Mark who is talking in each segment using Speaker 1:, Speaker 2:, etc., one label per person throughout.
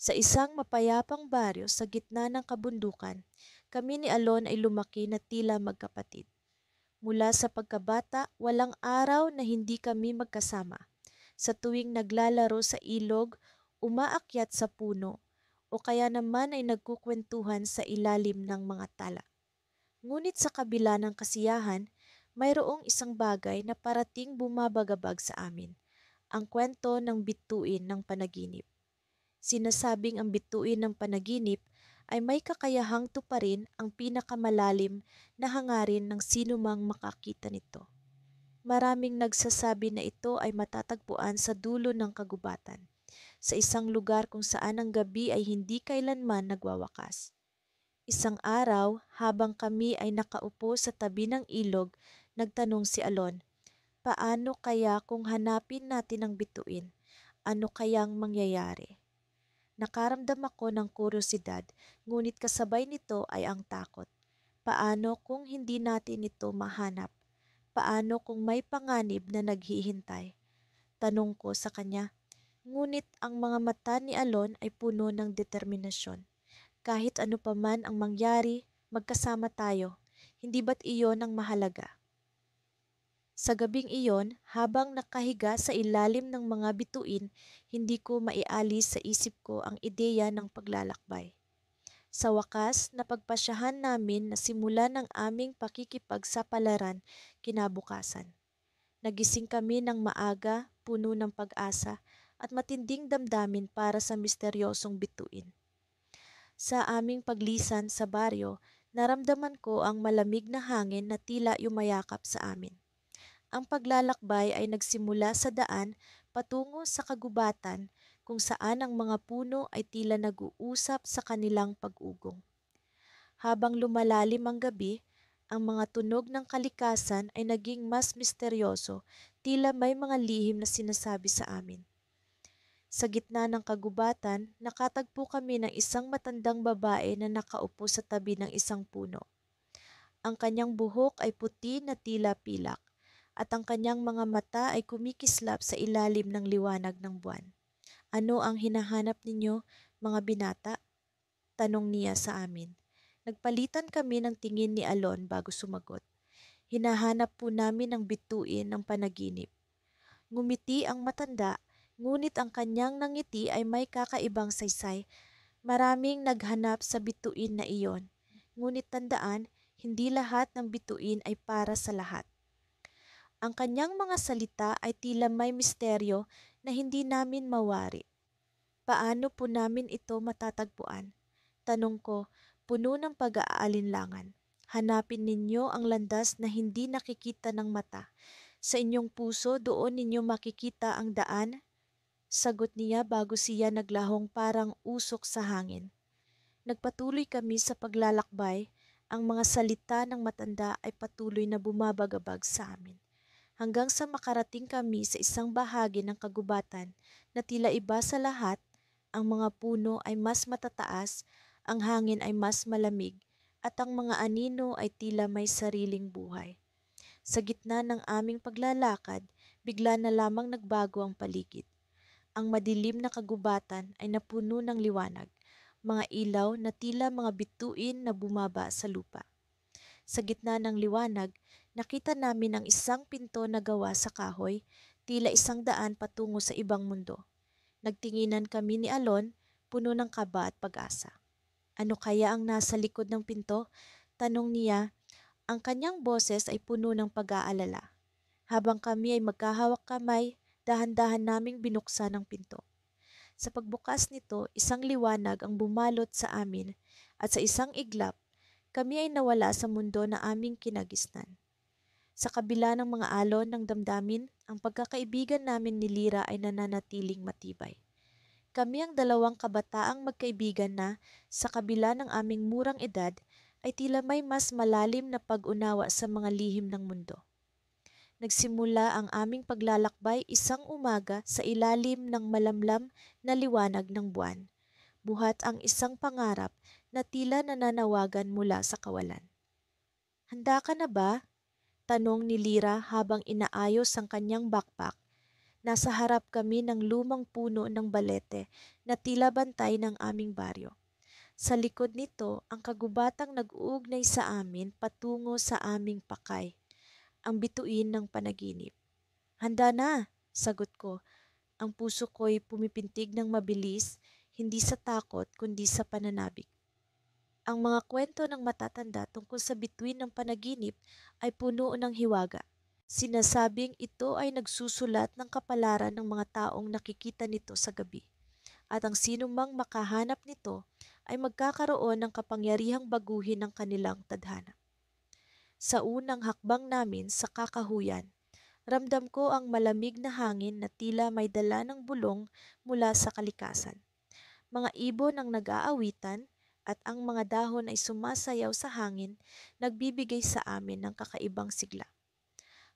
Speaker 1: Sa isang mapayapang baryo sa gitna ng kabundukan, kami ni Alon ay lumaki na tila magkapatid. Mula sa pagkabata, walang araw na hindi kami magkasama. Sa tuwing naglalaro sa ilog, umaakyat sa puno, o kaya naman ay nagkukwentuhan sa ilalim ng mga tala. Ngunit sa kabila ng kasiyahan, mayroong isang bagay na parating bumabagabag sa amin, ang kwento ng bituin ng panaginip. Sinasabing ang bituin ng panaginip ay may kakayahang tuparin ang pinakamalalim na hangarin ng sinumang makakita nito. Maraming nagsasabi na ito ay matatagpuan sa dulo ng kagubatan, sa isang lugar kung saan ang gabi ay hindi kailanman nagwawakas. Isang araw, habang kami ay nakaupo sa tabi ng ilog, nagtanong si Alon, paano kaya kung hanapin natin ang bituin? Ano kayang mangyayari? Nakaramdam ako ng kuryosidad, ngunit kasabay nito ay ang takot. Paano kung hindi natin ito mahanap? Paano kung may panganib na naghihintay? Tanong ko sa kanya. Ngunit ang mga mata ni Alon ay puno ng determinasyon. Kahit ano pa man ang mangyari, magkasama tayo. Hindi ba't iyon ang mahalaga? Sa gabing iyon, habang nakahiga sa ilalim ng mga bituin, hindi ko maialis sa isip ko ang ideya ng paglalakbay. Sa wakas, napagpasyahan namin na simulan ng aming pakikipagsapalaran kinabukasan. Nagising kami ng maaga, puno ng pag-asa at matinding damdamin para sa misteryosong bituin. Sa aming paglisan sa baryo, naramdaman ko ang malamig na hangin na tila yumayakap sa amin. Ang paglalakbay ay nagsimula sa daan patungo sa kagubatan kung saan ang mga puno ay tila nag-uusap sa kanilang pag-ugong. Habang lumalalim ang gabi, ang mga tunog ng kalikasan ay naging mas misteryoso, tila may mga lihim na sinasabi sa amin. Sa gitna ng kagubatan, nakatagpo kami ng isang matandang babae na nakaupo sa tabi ng isang puno. Ang kanyang buhok ay puti na tila pilak, at ang kanyang mga mata ay kumikislap sa ilalim ng liwanag ng buwan. Ano ang hinahanap ninyo, mga binata? Tanong niya sa amin. Nagpalitan kami ng tingin ni Alon bago sumagot. Hinahanap po namin ang bituin ng panaginip. Ngumiti ang matanda, ngunit ang kanyang nangiti ay may kakaibang saysay. Maraming naghanap sa bituin na iyon. Ngunit tandaan, hindi lahat ng bituin ay para sa lahat. Ang kanyang mga salita ay tila may misteryo na hindi namin mawari. Paano po namin ito matatagpuan? Tanong ko, puno ng pag-aalinlangan. Hanapin ninyo ang landas na hindi nakikita ng mata. Sa inyong puso doon ninyo makikita ang daan. Sagot niya bago siya naglahong parang usok sa hangin. Nagpatuloy kami sa paglalakbay. Ang mga salita ng matanda ay patuloy na bumabagabag sa amin. Hanggang sa makarating kami sa isang bahagi ng kagubatan na tila iba sa lahat, ang mga puno ay mas matataas, ang hangin ay mas malamig, at ang mga anino ay tila may sariling buhay. Sa gitna ng aming paglalakad, bigla na lamang nagbago ang paligid. Ang madilim na kagubatan ay napuno ng liwanag, mga ilaw na tila mga bituin na bumaba sa lupa. Sa gitna ng liwanag, nakita namin ang isang pinto na gawa sa kahoy, tila isang daan patungo sa ibang mundo. Nagtinginan kami ni Alon, puno ng kaba at pag-asa. Ano kaya ang nasa likod ng pinto? Tanong niya. Ang kanyang boses ay puno ng pag-aalala. Habang kami ay magkahawak kamay, dahan-dahan naming binuksan ang pinto. Sa pagbukas nito, isang liwanag ang bumalot sa amin at sa isang iglap, kami ay nawala sa mundo na aming kinagisnan. Sa kabila ng mga alon ng damdamin, ang pagkakaibigan namin ni Lira ay nananatiling matibay. Kami ang dalawang kabataang magkaibigan na, sa kabila ng aming murang edad, ay tila may mas malalim na pag-unawa sa mga lihim ng mundo. Nagsimula ang aming paglalakbay isang umaga sa ilalim ng malamlam na liwanag ng buwan, buhat ang isang pangarap na tila nananawagan mula sa kawalan. Handa ka na ba? Tanong ni Lira habang inaayos ang kanyang backpack. Nasa harap kami ng lumang puno ng balete na tila bantay ng aming baryo. Sa likod nito, ang kagubatang nag-uugnay sa amin patungo sa aming pakay, ang bituin ng panaginip. Handa na, sagot ko. Ang puso ko'y pumipintig ng mabilis, hindi sa takot kundi sa pananabik. Ang mga kwento ng matatanda tungkol sa bituin ng panaginip ay puno ng hiwaga. Sinasabing ito ay nagsusulat ng kapalaran ng mga taong nakikita nito sa gabi. At ang sinumang makahanap nito ay magkakaroon ng kapangyarihang baguhin ang kanilang tadhana. Sa unang hakbang namin sa kakahuyan, ramdam ko ang malamig na hangin na tila may dala ng bulong mula sa kalikasan. Mga ibon ang nag-aawitan at ang mga dahon ay sumasayaw sa hangin, nagbibigay sa amin ng kakaibang sigla.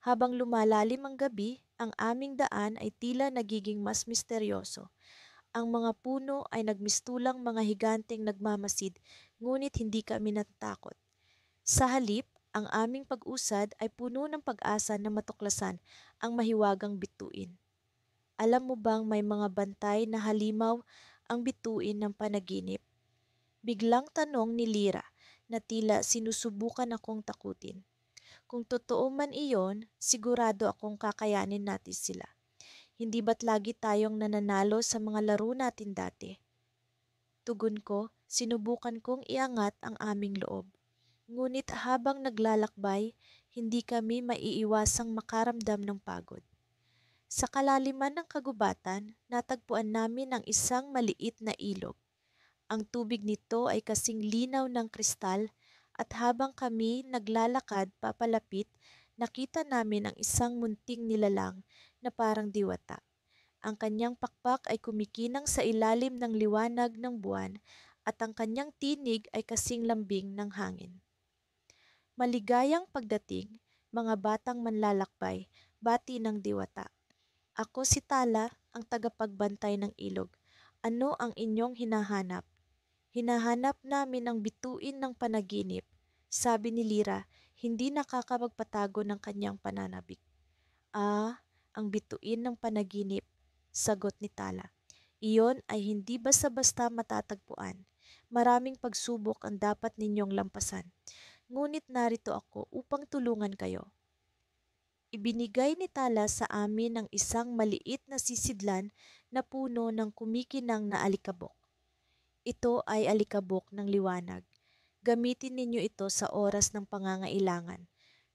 Speaker 1: Habang lumalalim ang gabi, ang aming daan ay tila nagiging mas misteryoso. Ang mga puno ay nagmistulang mga higanteng nagmamasid, ngunit hindi kami natatakot. Sa halip, ang aming pag-usad ay puno ng pag-asa na matuklasan ang mahiwagang bituin. Alam mo bang may mga bantay na halimaw ang bituin ng panaginip? Biglang tanong ni Lira na tila sinusubukan akong takutin. Kung totoo man iyon, sigurado akong kakayanin natin sila. Hindi ba't lagi tayong nananalo sa mga laro natin dati? Tugon ko, sinubukan kong iangat ang aming loob. Ngunit habang naglalakbay, hindi kami maiiwasang makaramdam ng pagod. Sa kalaliman ng kagubatan, natagpuan namin ang isang maliit na ilog. Ang tubig nito ay kasing linaw ng kristal at habang kami naglalakad papalapit, nakita namin ang isang munting nilalang na parang diwata. Ang kanyang pakpak ay kumikinang sa ilalim ng liwanag ng buwan at ang kanyang tinig ay kasing lambing ng hangin. Maligayang pagdating, mga batang manlalakbay, bati ng diwata. Ako si Tala, ang tagapagbantay ng ilog. Ano ang inyong hinahanap? Hinahanap namin ang bituin ng panaginip, sabi ni Lira, hindi nakakapagpatago ng kanyang pananabik. Ah, ang bituin ng panaginip, sagot ni Tala. Iyon ay hindi basta-basta matatagpuan. Maraming pagsubok ang dapat ninyong lampasan. Ngunit narito ako upang tulungan kayo. Ibinigay ni Tala sa amin ang isang maliit na sisidlan na puno ng kumikinang na alikabok. Ito ay alikabok ng liwanag. Gamitin ninyo ito sa oras ng pangangailangan,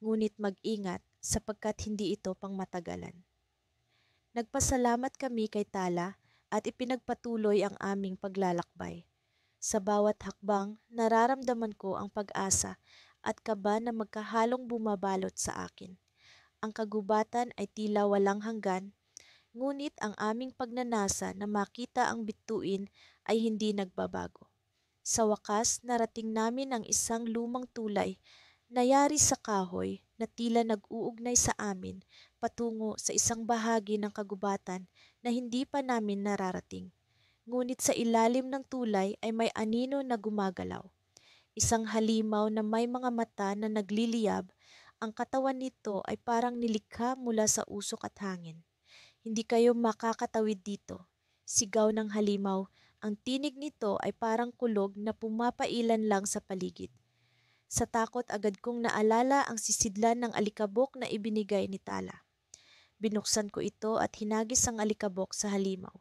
Speaker 1: ngunit mag-ingat sapagkat hindi ito pangmatagalan. Nagpasalamat kami kay Tala at ipinagpatuloy ang aming paglalakbay. Sa bawat hakbang, nararamdaman ko ang pag-asa at kaba na magkahalong bumabalot sa akin. Ang kagubatan ay tila walang hanggan, ngunit ang aming pagnanasa na makita ang bituin ay hindi nagbabago. Sa wakas, narating namin ang isang lumang tulay na yari sa kahoy na tila nag-uugnay sa amin patungo sa isang bahagi ng kagubatan na hindi pa namin nararating. Ngunit sa ilalim ng tulay ay may anino na gumagalaw. Isang halimaw na may mga mata na nagliliyab, ang katawan nito ay parang nilikha mula sa usok at hangin. Hindi kayo makakatawid dito. Sigaw ng halimaw, ang tinig nito ay parang kulog na pumapailan lang sa paligid. Sa takot agad kong naalala ang sisidlan ng alikabok na ibinigay ni Tala. Binuksan ko ito at hinagis ang alikabok sa halimaw.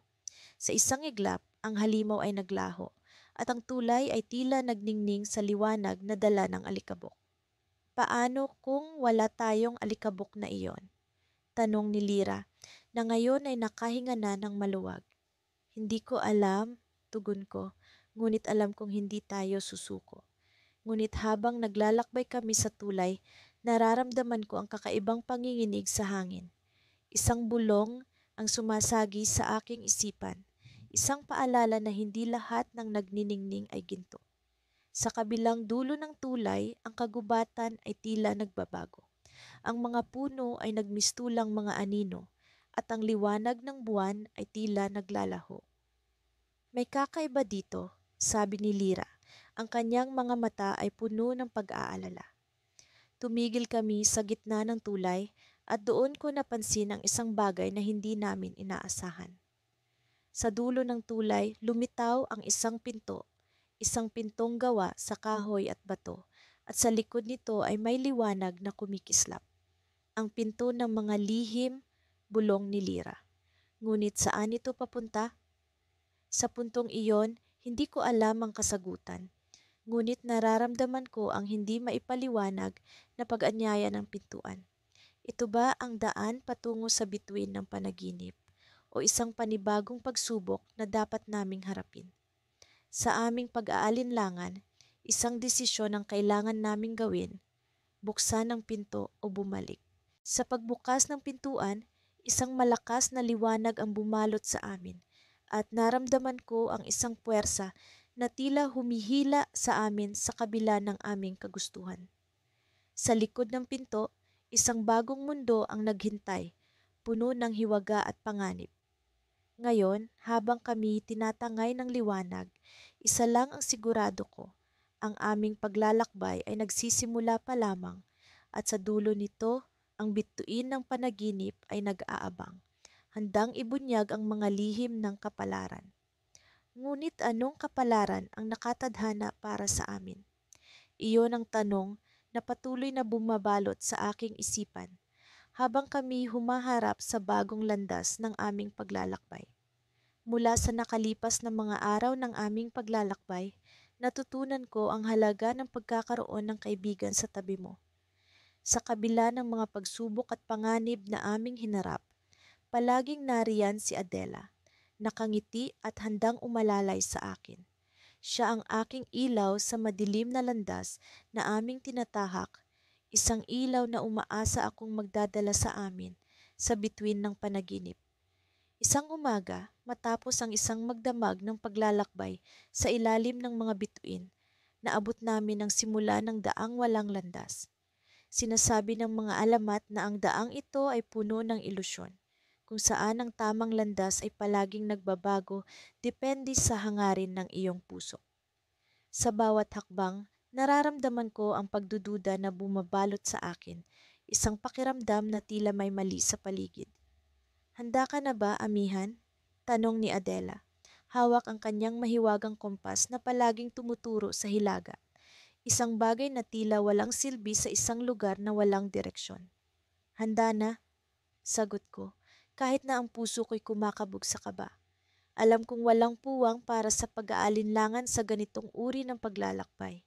Speaker 1: Sa isang iglap, ang halimaw ay naglaho at ang tulay ay tila nagningning sa liwanag na dala ng alikabok. Paano kung wala tayong alikabok na iyon? Tanong ni Lira, na ngayon ay nakahinga na ng maluwag. Hindi ko alam, tugon ko, ngunit alam kong hindi tayo susuko. Ngunit habang naglalakbay kami sa tulay, nararamdaman ko ang kakaibang panginginig sa hangin. Isang bulong ang sumasagi sa aking isipan, isang paalala na hindi lahat ng nagniningning ay ginto. Sa kabilang dulo ng tulay, ang kagubatan ay tila nagbabago. Ang mga puno ay nagmistulang mga anino at ang liwanag ng buwan ay tila naglalaho. May kakaiba dito, sabi ni Lira. Ang kanyang mga mata ay puno ng pag-aalala. Tumigil kami sa gitna ng tulay at doon ko napansin ang isang bagay na hindi namin inaasahan. Sa dulo ng tulay, lumitaw ang isang pintong gawa sa kahoy at bato, at sa likod nito ay may liwanag na kumikislap. Ang pinto ng mga lihim, bulong ni Lyra. Ngunit saan ito papunta? Sa puntong iyon, hindi ko alam ang kasagutan. Ngunit nararamdaman ko ang hindi maipaliwanag na pag-anyaya ng pintuan. Ito ba ang daan patungo sa bituin ng panaginip o isang panibagong pagsubok na dapat naming harapin? Sa aming pag-aalinlangan, isang desisyon ang kailangan naming gawin, buksan ang pinto o bumalik. Sa pagbukas ng pintuan, isang malakas na liwanag ang bumalot sa amin at naramdaman ko ang isang puwersa na tila humihila sa amin sa kabila ng aming kagustuhan. Sa likod ng pinto, isang bagong mundo ang naghintay, puno ng hiwaga at panganib. Ngayon, habang kami tinatangay ng liwanag, isa lang ang sigurado ko, ang aming paglalakbay ay nagsisimula pa lamang at sa dulo nito, ang bituin ng panaginip ay nag-aabang, handang ibunyag ang mga lihim ng kapalaran. Ngunit anong kapalaran ang nakatadhana para sa amin? Iyon ang tanong na patuloy na bumabalot sa aking isipan habang kami humaharap sa bagong landas ng aming paglalakbay. Mula sa nakalipas na mga araw ng aming paglalakbay, natutunan ko ang halaga ng pagkakaroon ng kaibigan sa tabi mo. Sa kabila ng mga pagsubok at panganib na aming hinarap, palaging nariyan si Adela, nakangiti at handang umalalay sa akin. Siya ang aking ilaw sa madilim na landas na aming tinatahak, isang ilaw na umaasa akong magdadala sa amin sa bituin ng panaginip. Isang umaga, matapos ang isang magdamag ng paglalakbay sa ilalim ng mga bituin, naabot namin ang simula ng daang walang landas. Sinasabi ng mga alamat na ang daang ito ay puno ng ilusyon, kung saan ang tamang landas ay palaging nagbabago depende sa hangarin ng iyong puso. Sa bawat hakbang, nararamdaman ko ang pagdududa na bumabalot sa akin, isang pakiramdam na tila may mali sa paligid. Handa ka na ba, amihan? Tanong ni Adela. Hawak ang kanyang mahiwagang kompas na palaging tumuturo sa hilaga. Isang bagay na tila walang silbi sa isang lugar na walang direksyon. Handa na, sagot ko, kahit na ang puso ko'y kumakabog sa kaba. Alam kong walang puwang para sa pag-aalinlangan sa ganitong uri ng paglalakbay.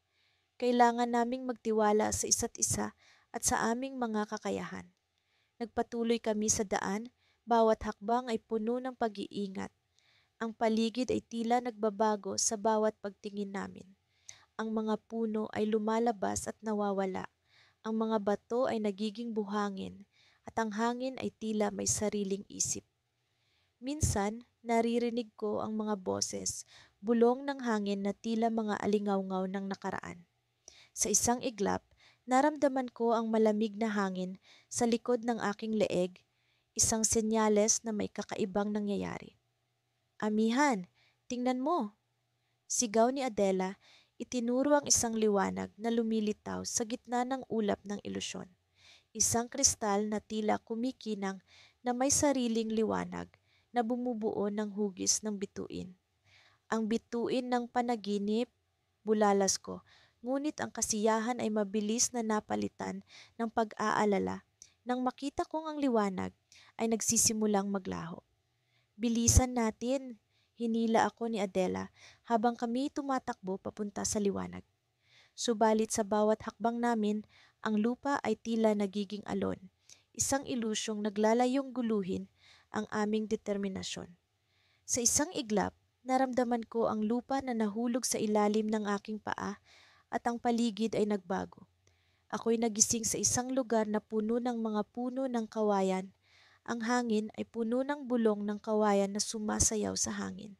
Speaker 1: Kailangan naming magtiwala sa isa't isa at sa aming mga kakayahan. Nagpatuloy kami sa daan, bawat hakbang ay puno ng pag-iingat. Ang paligid ay tila nagbabago sa bawat pagtingin namin. Ang mga puno ay lumalabas at nawawala. Ang mga bato ay nagiging buhangin at ang hangin ay tila may sariling isip. Minsan, naririnig ko ang mga boses, bulong ng hangin na tila mga alingawngaw ng nakaraan. Sa isang iglap, naramdaman ko ang malamig na hangin sa likod ng aking leeg, isang senyales na may kakaibang nangyayari. Amihan, tingnan mo! Sigaw ni Adela. Itinuro ang isang liwanag na lumilitaw sa gitna ng ulap ng ilusyon. Isang kristal na tila kumikinang na may sariling liwanag na bumubuo ng hugis ng bituin. Ang bituin ng panaginip, bulalas ko, ngunit ang kasiyahan ay mabilis na napalitan ng pag-aalala. Nang makita kong ang liwanag ay nagsisimulang maglaho. Bilisan natin! Hinila ako ni Adela habang kami tumatakbo papunta sa liwanag. Subalit sa bawat hakbang namin, ang lupa ay tila nagiging alon, isang ilusyong naglalayong guluhin ang aming determinasyon. Sa isang iglap, naramdaman ko ang lupa na nahulog sa ilalim ng aking paa at ang paligid ay nagbago. Ako'y nagising sa isang lugar na puno ng mga puno ng kawayan. Ang hangin ay puno ng bulong ng kawayan na sumasayaw sa hangin.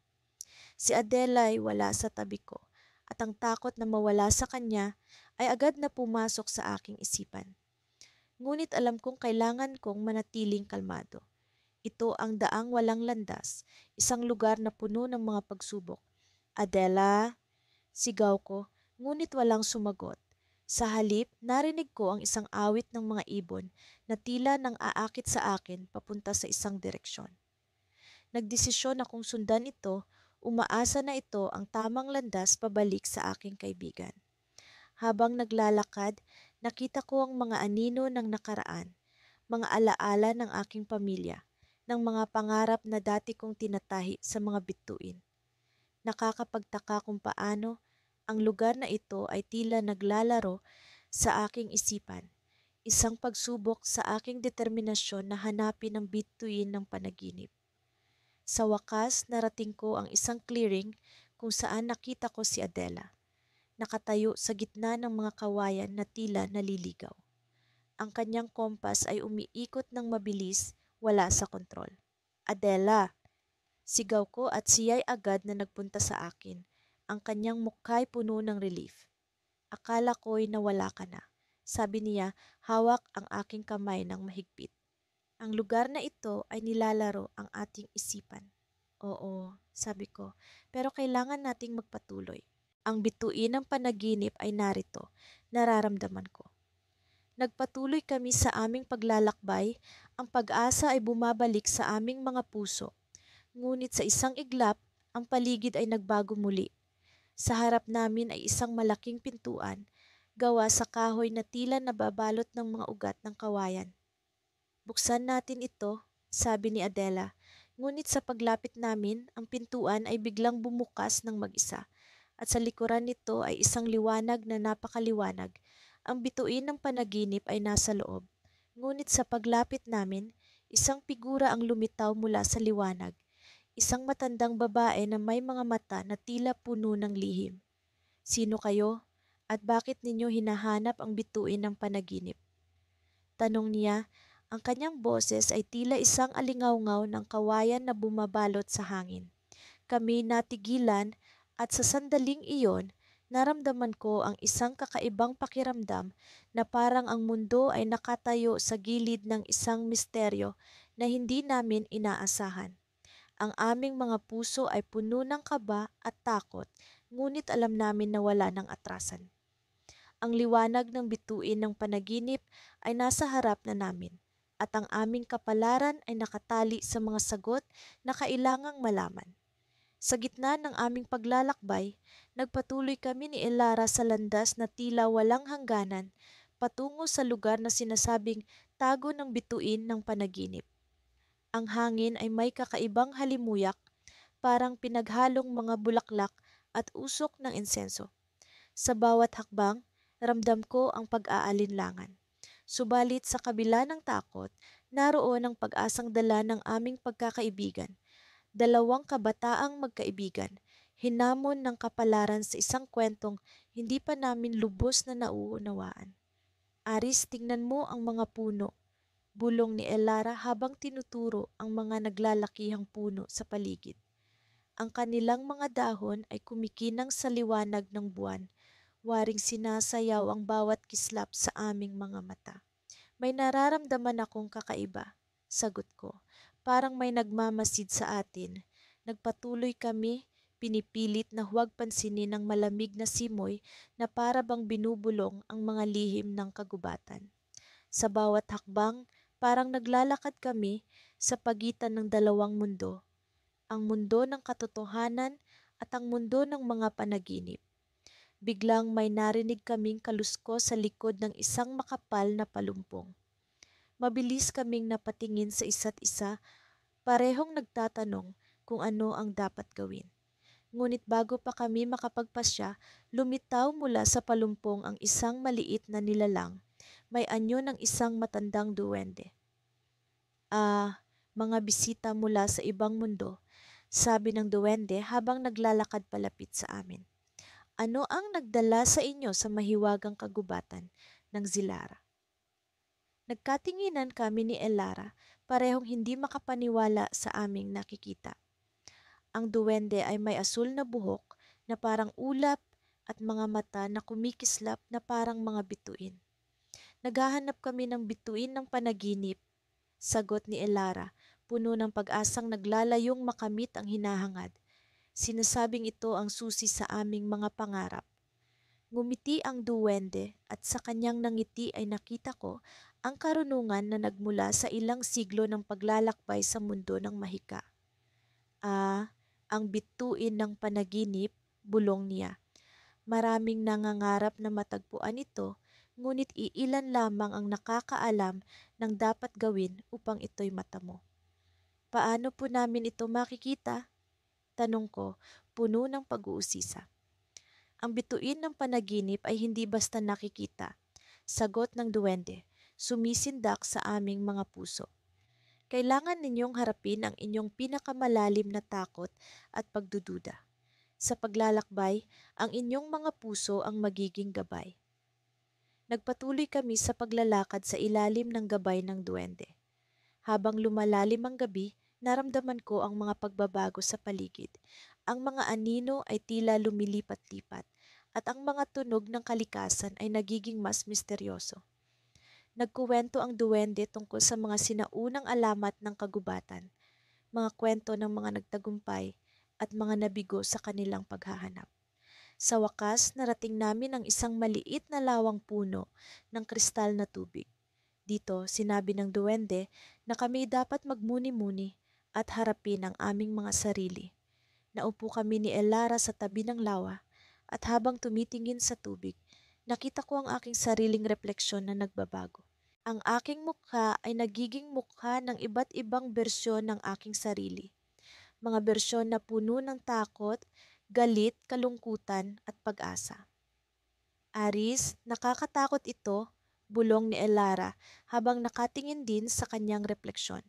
Speaker 1: Si Adela ay wala sa tabi ko at ang takot na mawala sa kanya ay agad na pumasok sa aking isipan. Ngunit alam kong kailangan kong manatiling kalmado. Ito ang daang walang landas, isang lugar na puno ng mga pagsubok. Adela, sigaw ko, ngunit walang sumagot. Sa halip, narinig ko ang isang awit ng mga ibon na tila nang aakit sa akin papunta sa isang direksyon. Nagdesisyon akong sundan ito, umaasa na ito ang tamang landas pabalik sa aking kaibigan. Habang naglalakad, nakita ko ang mga anino ng nakaraan, mga alaala ng aking pamilya, ng mga pangarap na dati kong tinatahi sa mga bituin. Nakakapagtaka kung paano ang lugar na ito ay tila naglalaro sa aking isipan, isang pagsubok sa aking determinasyon na hanapin ang bituin ng panaginip. Sa wakas, narating ko ang isang clearing kung saan nakita ko si Adela, nakatayo sa gitna ng mga kawayan na tila naliligaw. Ang kanyang kompas ay umiikot ng mabilis, wala sa kontrol. Adela! Sigaw ko at siya'y agad na nagpunta sa akin. Ang kanyang mukha'y puno ng relief. Akala ko'y nawala ka na. Sabi niya, hawak ang aking kamay ng mahigpit. Ang lugar na ito ay nilalaro ang ating isipan. Oo, sabi ko, pero kailangan nating magpatuloy. Ang bituin ng panaginip ay narito, nararamdaman ko. Nagpatuloy kami sa aming paglalakbay, ang pag-asa ay bumabalik sa aming mga puso. Ngunit sa isang iglap, ang paligid ay nagbago muli. Sa harap namin ay isang malaking pintuan, gawa sa kahoy na tila nababalot ng mga ugat ng kawayan. Buksan natin ito, sabi ni Adela. Ngunit sa paglapit namin, ang pintuan ay biglang bumukas ng mag-isa. At sa likuran nito ay isang liwanag na napakaliwanag. Ang bituin ng panaginip ay nasa loob. Ngunit sa paglapit namin, isang figura ang lumitaw mula sa liwanag. Isang matandang babae na may mga mata na tila puno ng lihim. Sino kayo? At bakit ninyo hinahanap ang bituin ng panaginip? Tanong niya, ang kanyang boses ay tila isang alingawngaw ng kawayan na bumabalot sa hangin. Kami natigilan at sa sandaling iyon, naramdaman ko ang isang kakaibang pakiramdam na parang ang mundo ay nakatayo sa gilid ng isang misteryo na hindi namin inaasahan. Ang aming mga puso ay puno ng kaba at takot, ngunit alam namin na wala ng atrasan. Ang liwanag ng bituin ng panaginip ay nasa harap na namin, at ang aming kapalaran ay nakatali sa mga sagot na kailangang malaman. Sa gitna ng aming paglalakbay, nagpatuloy kami ni Elara sa landas na tila walang hangganan patungo sa lugar na sinasabing tago ng bituin ng panaginip. Ang hangin ay may kakaibang halimuyak, parang pinaghalong mga bulaklak at usok ng insenso. Sa bawat hakbang, ramdam ko ang pag-aalinlangan. Subalit sa kabila ng takot, naroon ang pag-asang dala ng aming pagkakaibigan. Dalawang kabataang magkaibigan, hinamon ng kapalaran sa isang kwentong hindi pa namin lubos na nauunawaan. Aris, tingnan mo ang mga puno, bulong ni Elara habang tinuturo ang mga naglalakihang puno sa paligid. Ang kanilang mga dahon ay kumikinang sa liwanag ng buwan, waring sinasayaw ang bawat kislap sa aming mga mata. May nararamdaman akong kakaiba, sagot ko. Parang may nagmamasid sa atin. Nagpatuloy kami, pinipilit na huwag pansinin ng malamig na simoy na para bang binubulong ang mga lihim ng kagubatan. Sa bawat hakbang, parang naglalakad kami sa pagitan ng dalawang mundo, ang mundo ng katotohanan at ang mundo ng mga panaginip. Biglang may narinig kaming kaluskos sa likod ng isang makapal na palumpong. Mabilis kaming napatingin sa isa't isa, parehong nagtatanong kung ano ang dapat gawin. Ngunit bago pa kami makapagpasya, lumitaw mula sa palumpong ang isang maliit na nilalang. May anyo ng isang matandang duwende. Mga bisita mula sa ibang mundo, sabi ng duwende habang naglalakad palapit sa amin. Ano ang nagdala sa inyo sa mahiwagang kagubatan ng Zilara? Nagkatinginan kami ni Elara, parehong hindi makapaniwala sa aming nakikita. Ang duwende ay may asul na buhok na parang ulap at mga mata na kumikislap na parang mga bituin. Naghahanap kami ng bituin ng panaginip, sagot ni Elara, puno ng pag-asang naglalayong makamit ang hinahangad. Sinasabing ito ang susi sa aming mga pangarap. Ngumiti ang duwende at sa kanyang nangiti ay nakita ko ang karunungan na nagmula sa ilang siglo ng paglalakbay sa mundo ng mahika. Ang bituin ng panaginip, bulong niya. Maraming nangangarap na matagpuan ito, ngunit iilan lamang ang nakakaalam ng dapat gawin upang ito'y matamo. Paano po namin ito makikita? Tanong ko, puno ng pag-uusisa. Ang bituin ng panaginip ay hindi basta nakikita. Sagot ng duwende, sumisindak sa aming mga puso. Kailangan ninyong harapin ang inyong pinakamalalim na takot at pagdududa. Sa paglalakbay, ang inyong mga puso ang magiging gabay. Nagpatuloy kami sa paglalakad sa ilalim ng gabay ng duwende. Habang lumalalim ang gabi, naramdaman ko ang mga pagbabago sa paligid. Ang mga anino ay tila lumilipat-lipat at ang mga tunog ng kalikasan ay nagiging mas misteryoso. Nagkuwento ang duwende tungkol sa mga sinaunang alamat ng kagubatan, mga kwento ng mga nagtagumpay at mga nabigo sa kanilang paghahanap. Sa wakas, narating namin ang isang maliit na lawang puno ng kristal na tubig. Dito, sinabi ng duwende na kami dapat magmuni-muni at harapin ang aming mga sarili. Naupo kami ni Elara sa tabi ng lawa at habang tumitingin sa tubig, nakita ko ang aking sariling refleksyon na nagbabago. Ang aking mukha ay nagiging mukha ng iba't ibang bersyon ng aking sarili. Mga bersyon na puno ng takot, galit, kalungkutan at pag-asa. Aris, nakakatakot ito, bulong ni Elara habang nakatingin din sa kanyang refleksyon.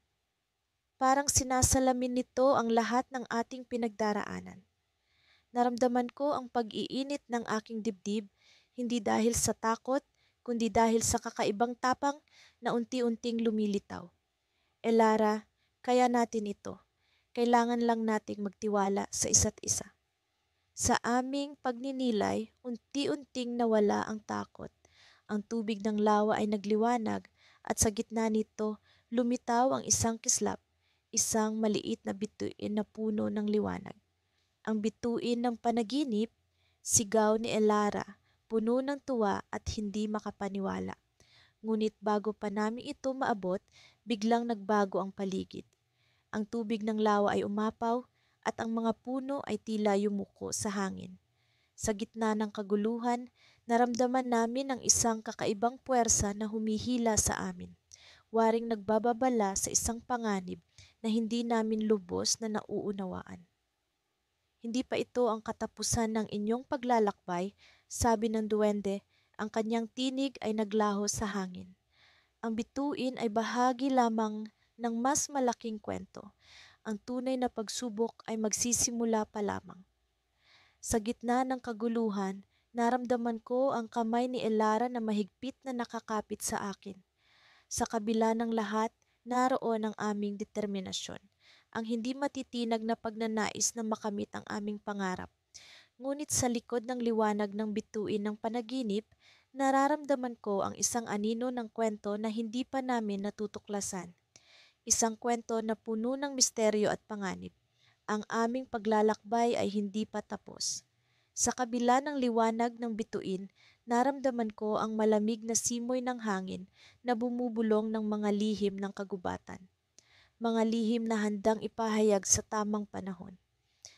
Speaker 1: Parang sinasalamin nito ang lahat ng ating pinagdaraanan. Naramdaman ko ang pag-iinit ng aking dibdib, hindi dahil sa takot, kundi dahil sa kakaibang tapang na unti-unting lumilitaw. Elara, kaya natin ito. Kailangan lang nating magtiwala sa isa't isa. Sa aming pagninilay, unti-unting nawala ang takot. Ang tubig ng lawa ay nagliwanag at sa gitna nito lumitaw ang isang kislap, isang maliit na bituin na puno ng liwanag. Ang bituin ng panaginip, sigaw ni Elara, puno ng tuwa at hindi makapaniwala. Ngunit bago pa namin ito maabot, biglang nagbago ang paligid. Ang tubig ng lawa ay umapaw at ang mga puno ay tila yumuko sa hangin. Sa gitna ng kaguluhan, naramdaman namin ang isang kakaibang puwersa na humihila sa amin. Waring nagbababala sa isang panganib na hindi namin lubos na nauunawaan. Hindi pa ito ang katapusan ng inyong paglalakbay, sabi ng duwende, ang kanyang tinig ay naglaho sa hangin. Ang bituin ay bahagi lamang ng mas malaking kwento. Ang tunay na pagsubok ay magsisimula pa lamang. Sa gitna ng kaguluhan, naramdaman ko ang kamay ni Elara na mahigpit na nakakapit sa akin. Sa kabila ng lahat, naroon ang aming determinasyon, ang hindi matitinag na pagnanais na makamit ang aming pangarap. Ngunit sa likod ng liwanag ng bituin ng panaginip, nararamdaman ko ang isang anino ng kwento na hindi pa namin natutuklasan. Isang kwento na puno ng misteryo at panganib. Ang aming paglalakbay ay hindi pa tapos. Sa kabila ng liwanag ng bituin, naramdaman ko ang malamig na simoy ng hangin na bumubulong ng mga lihim ng kagubatan. Mga lihim na handang ipahayag sa tamang panahon.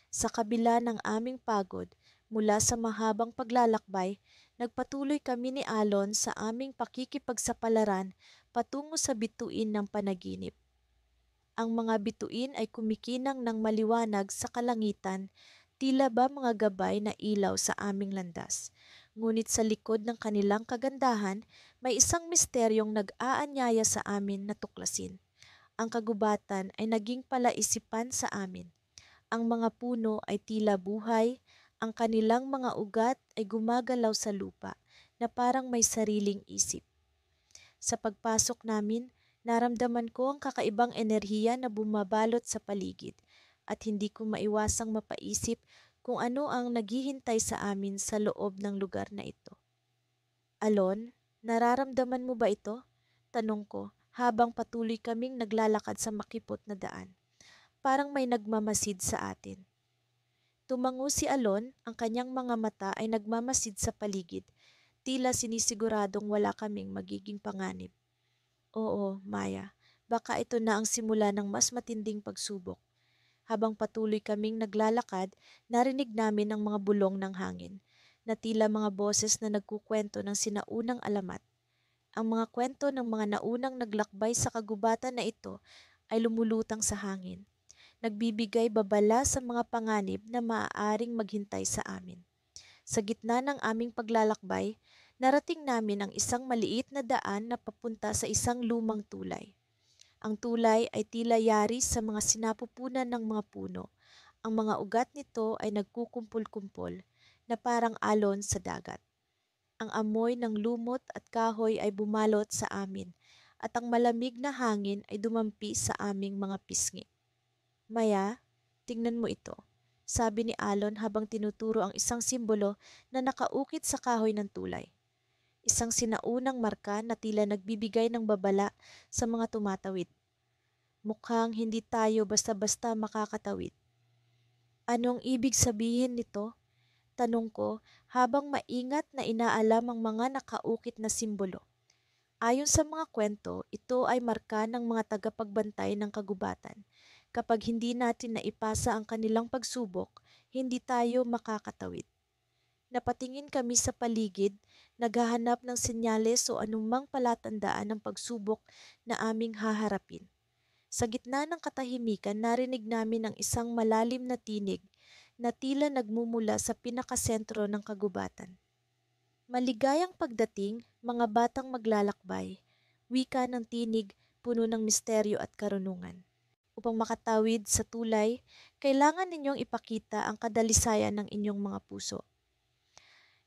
Speaker 1: Sa kabila ng aming pagod, mula sa mahabang paglalakbay, nagpatuloy kami ni Alon sa aming pakikipagsapalaran patungo sa bituin ng panaginip. Ang mga bituin ay kumikinang ng maliwanag sa kalangitan, tila ba mga gabay na ilaw sa aming landas. Ngunit sa likod ng kanilang kagandahan, may isang misteryong nag-aanyaya sa amin na tuklasin. Ang kagubatan ay naging palaisipan sa amin. Ang mga puno ay tila buhay, ang kanilang mga ugat ay gumagalaw sa lupa na parang may sariling isip. Sa pagpasok namin, naramdaman ko ang kakaibang enerhiya na bumabalot sa paligid at hindi ko maiwasang mapaisip kung ano ang naghihintay sa amin sa loob ng lugar na ito. Alon, nararamdaman mo ba ito? Tanong ko habang patuloy kaming naglalakad sa makipot na daan. Parang may nagmamasid sa atin. Tumango si Alon, ang kanyang mga mata ay nagmamasid sa paligid, tila sinisiguradong wala kaming magiging panganib. Oo, Maya, baka ito na ang simula ng mas matinding pagsubok. Habang patuloy kaming naglalakad, narinig namin ang mga bulong ng hangin, na tila mga boses na nagkukwento ng sinaunang alamat. Ang mga kwento ng mga naunang naglakbay sa kagubatan na ito ay lumulutang sa hangin. Nagbibigay babala sa mga panganib na maaaring maghintay sa amin. Sa gitna ng aming paglalakbay, narating namin ang isang maliit na daan na papunta sa isang lumang tulay. Ang tulay ay tila yari sa mga sinapupunan ng mga puno. Ang mga ugat nito ay nagkukumpul-kumpol na parang alon sa dagat. Ang amoy ng lumot at kahoy ay bumalot sa amin at ang malamig na hangin ay dumampi sa aming mga pisngi. Maya, tingnan mo ito, sabi ni Alon habang tinuturo ang isang simbolo na nakaukit sa kahoy ng tulay. Isang sinaunang marka na tila nagbibigay ng babala sa mga tumatawid. Mukhang hindi tayo basta-basta makakatawid. Anong ibig sabihin nito? Tanong ko habang maingat na inaalam ang mga nakaukit na simbolo. Ayon sa mga kwento, ito ay marka ng mga tagapagbantay ng kagubatan. Kapag hindi natin naipasa ang kanilang pagsubok, hindi tayo makakatawid. Napatingin kami sa paligid, naghahanap ng senyales o anumang palatandaan ng pagsubok na aming haharapin. Sa gitna ng katahimikan, narinig namin ang isang malalim na tinig na tila nagmumula sa pinakasentro ng kagubatan. Maligayang pagdating, mga batang maglalakbay, wika ng tinig puno ng misteryo at karunungan. Upang makatawid sa tulay, kailangan ninyong ipakita ang kadalisayan ng inyong mga puso.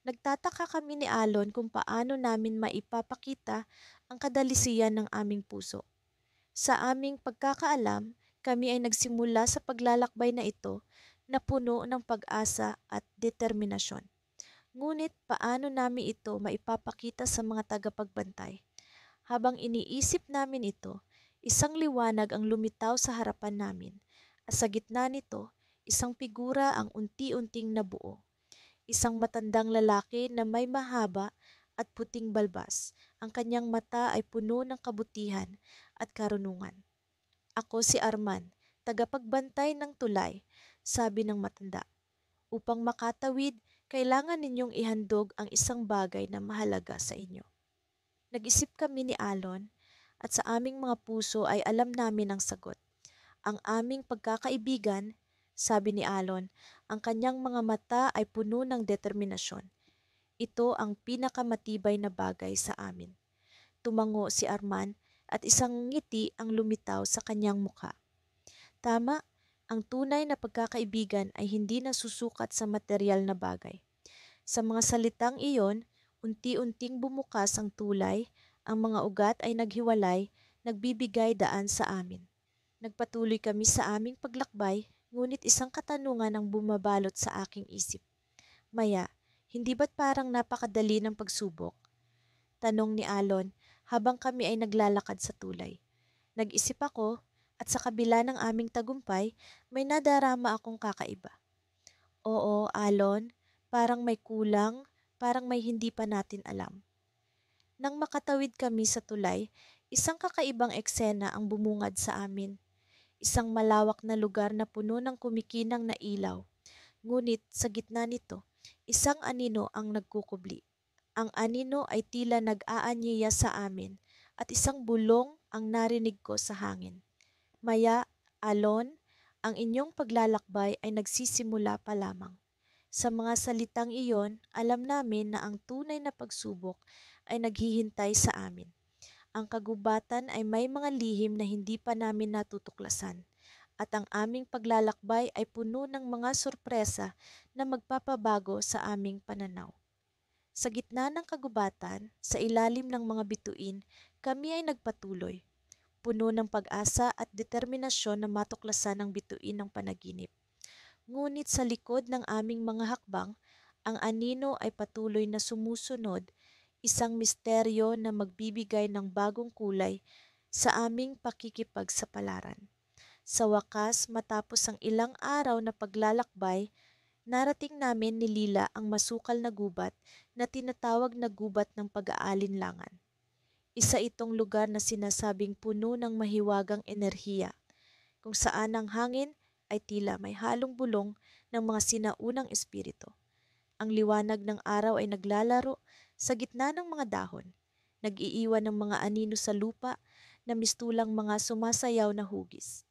Speaker 1: Nagtataka kami ni Alon kung paano namin maipapakita ang kadalisiyan ng aming puso. Sa aming pagkakaalam, kami ay nagsimula sa paglalakbay na ito na puno ng pag-asa at determinasyon. Ngunit paano namin ito maipapakita sa mga tagapagbantay? Habang iniisip namin ito, isang liwanag ang lumitaw sa harapan namin at sa gitna nito, isang figura ang unti-unting nabuo. Isang matandang lalaki na may mahaba at puting balbas. Ang kanyang mata ay puno ng kabutihan at karunungan. Ako si Arman, tagapagbantay ng tulay, sabi ng matanda. Upang makatawid, kailangan ninyong ihandog ang isang bagay na mahalaga sa inyo. Nag-isip kami ni Alon at sa aming mga puso ay alam namin ang sagot. Ang aming pagkakaibigan, sabi ni Alon, ang kanyang mga mata ay puno ng determinasyon. Ito ang pinakamatibay na bagay sa amin. Tumango si Arman at isang ngiti ang lumitaw sa kanyang mukha. Tama, ang tunay na pagkakaibigan ay hindi nasusukat sa material na bagay. Sa mga salitang iyon, unti-unting bumukas ang tulay, ang mga ugat ay naghiwalay, nagbibigay daan sa amin. Nagpatuloy kami sa aming paglakbay, ngunit isang katanungan ang bumabalot sa aking isip. Maya, hindi ba't parang napakadali ng pagsubok? Tanong ni Alon habang kami ay naglalakad sa tulay. Nag-isip ako at sa kabila ng aming tagumpay, may nadarama akong kakaiba. Oo, Alon, parang may kulang, parang may hindi pa natin alam. Nang makatawid kami sa tulay, isang kakaibang eksena ang bumungad sa amin. Isang malawak na lugar na puno ng kumikinang na ilaw. Ngunit sa gitna nito, isang anino ang nagkukubli. Ang anino ay tila nag-aanyaya sa amin at isang bulong ang narinig ko sa hangin. Maya, Alon, ang inyong paglalakbay ay nagsisimula pa lamang. Sa mga salitang iyon, alam namin na ang tunay na pagsubok ay naghihintay sa amin. Ang kagubatan ay may mga lihim na hindi pa namin natutuklasan at ang aming paglalakbay ay puno ng mga sorpresa na magpapabago sa aming pananaw. Sa gitna ng kagubatan, sa ilalim ng mga bituin, kami ay nagpatuloy, puno ng pag-asa at determinasyon na matuklasan ang bituin ng panaginip. Ngunit sa likod ng aming mga hakbang, ang anino ay patuloy na sumusunod, isang misteryo na magbibigay ng bagong kulay sa aming pakikipagsapalaran. Sa wakas, matapos ang ilang araw na paglalakbay, Narating namin ni Lila ang masukal na gubat na tinatawag na gubat ng pag-aalinlangan. Isa itong lugar na sinasabing puno ng mahiwagang enerhiya, kung saan ang hangin ay tila may halong bulong ng mga sinaunang espiritu. Ang liwanag ng araw ay naglalaro sa gitna ng mga dahon, nag-iiwan ng mga anino sa lupa na mistulang mga sumasayaw na hugis.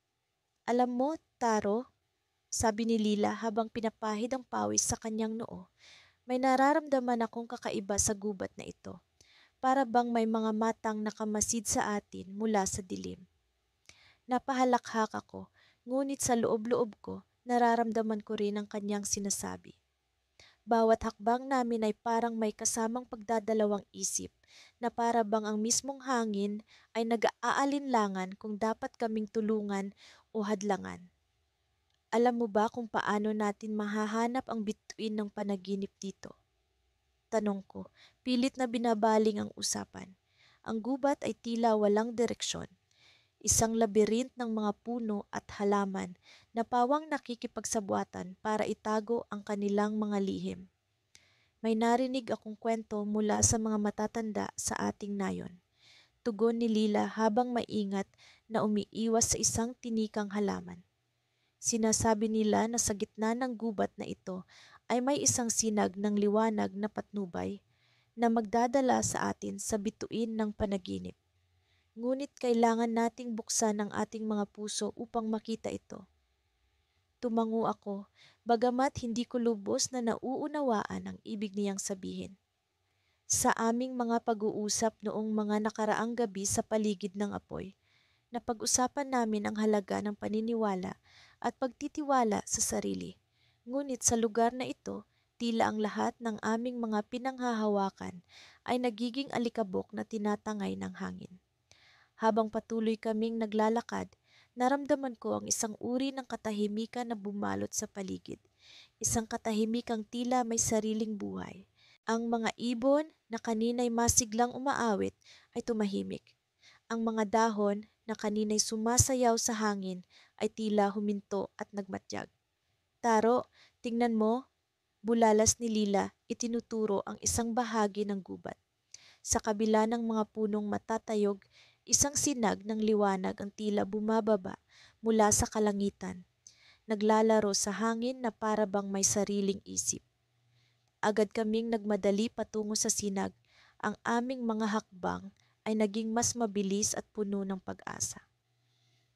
Speaker 1: Alam mo, Taro, sabi ni Lila habang pinapahid ang pawis sa kanyang noo, may nararamdaman akong kakaiba sa gubat na ito. Para bang may mga matang nakamasid sa atin mula sa dilim. Napahalakhak ako, ngunit sa loob-loob ko, nararamdaman ko rin ang kanyang sinasabi. Bawat hakbang namin ay parang may kasamang pagdadalawang isip na para bang ang mismong hangin ay nag-aalinlangan kung dapat kaming tulungan o hadlangan. Alam mo ba kung paano natin mahahanap ang bituin ng panaginip dito? Tanong ko, pilit na binabaling ang usapan. Ang gubat ay tila walang direksyon. Isang labirint ng mga puno at halaman na pawang nakikipagsabuatan para itago ang kanilang mga lihim. May narinig akong kwento mula sa mga matatanda sa ating nayon. Tugon ni Lila habang maingat na umiiwas sa isang tinikang halaman. Sinasabi nila na sa gitna ng gubat na ito ay may isang sinag ng liwanag na patnubay na magdadala sa atin sa bituin ng panaginip. Ngunit kailangan nating buksan ang ating mga puso upang makita ito. Tumango ako, bagamat hindi ko lubos na nauunawaan ang ibig niyang sabihin. Sa aming mga pag-uusap noong mga nakaraang gabi sa paligid ng apoy, napag-usapan namin ang halaga ng paniniwala at pagtitiwala sa sarili. Ngunit sa lugar na ito, tila ang lahat ng aming mga pinanghahawakan ay nagiging alikabok na tinatangay ng hangin. Habang patuloy kaming naglalakad, naramdaman ko ang isang uri ng katahimikan na bumalot sa paligid. Isang katahimikang tila may sariling buhay. Ang mga ibon na kanina'y masiglang umaawit ay tumahimik. Ang mga dahon na kanina'y sumasayaw sa hangin ay tila huminto at nagmatyag. Taro, tingnan mo, bulalas ni Lila, itinuturo ang isang bahagi ng gubat. Sa kabila ng mga punong matatayog, isang sinag ng liwanag ang tila bumababa mula sa kalangitan, naglalaro sa hangin na para bang may sariling isip. Agad kaming nagmadali patungo sa sinag, ang aming mga hakbang ay naging mas mabilis at puno ng pag-asa.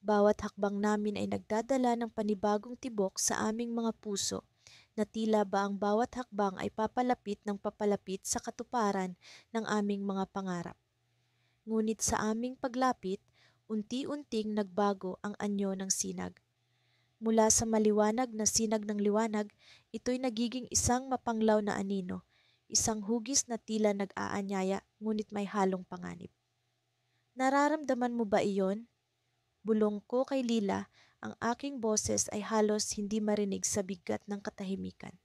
Speaker 1: Bawat hakbang namin ay nagdadala ng panibagong tibok sa aming mga puso na tila ba ang bawat hakbang ay papalapit ng papalapit sa katuparan ng aming mga pangarap. Ngunit sa aming paglapit, unti-unting nagbago ang anyo ng sinag. Mula sa maliwanag na sinag ng liwanag, ito'y nagiging isang mapanglaw na anino, isang hugis na tila nag-aanyaya ngunit may halong panganib. Nararamdaman mo ba iyon? Bulong ko kay Lila, ang aking boses ay halos hindi marinig sa bigat ng katahimikan.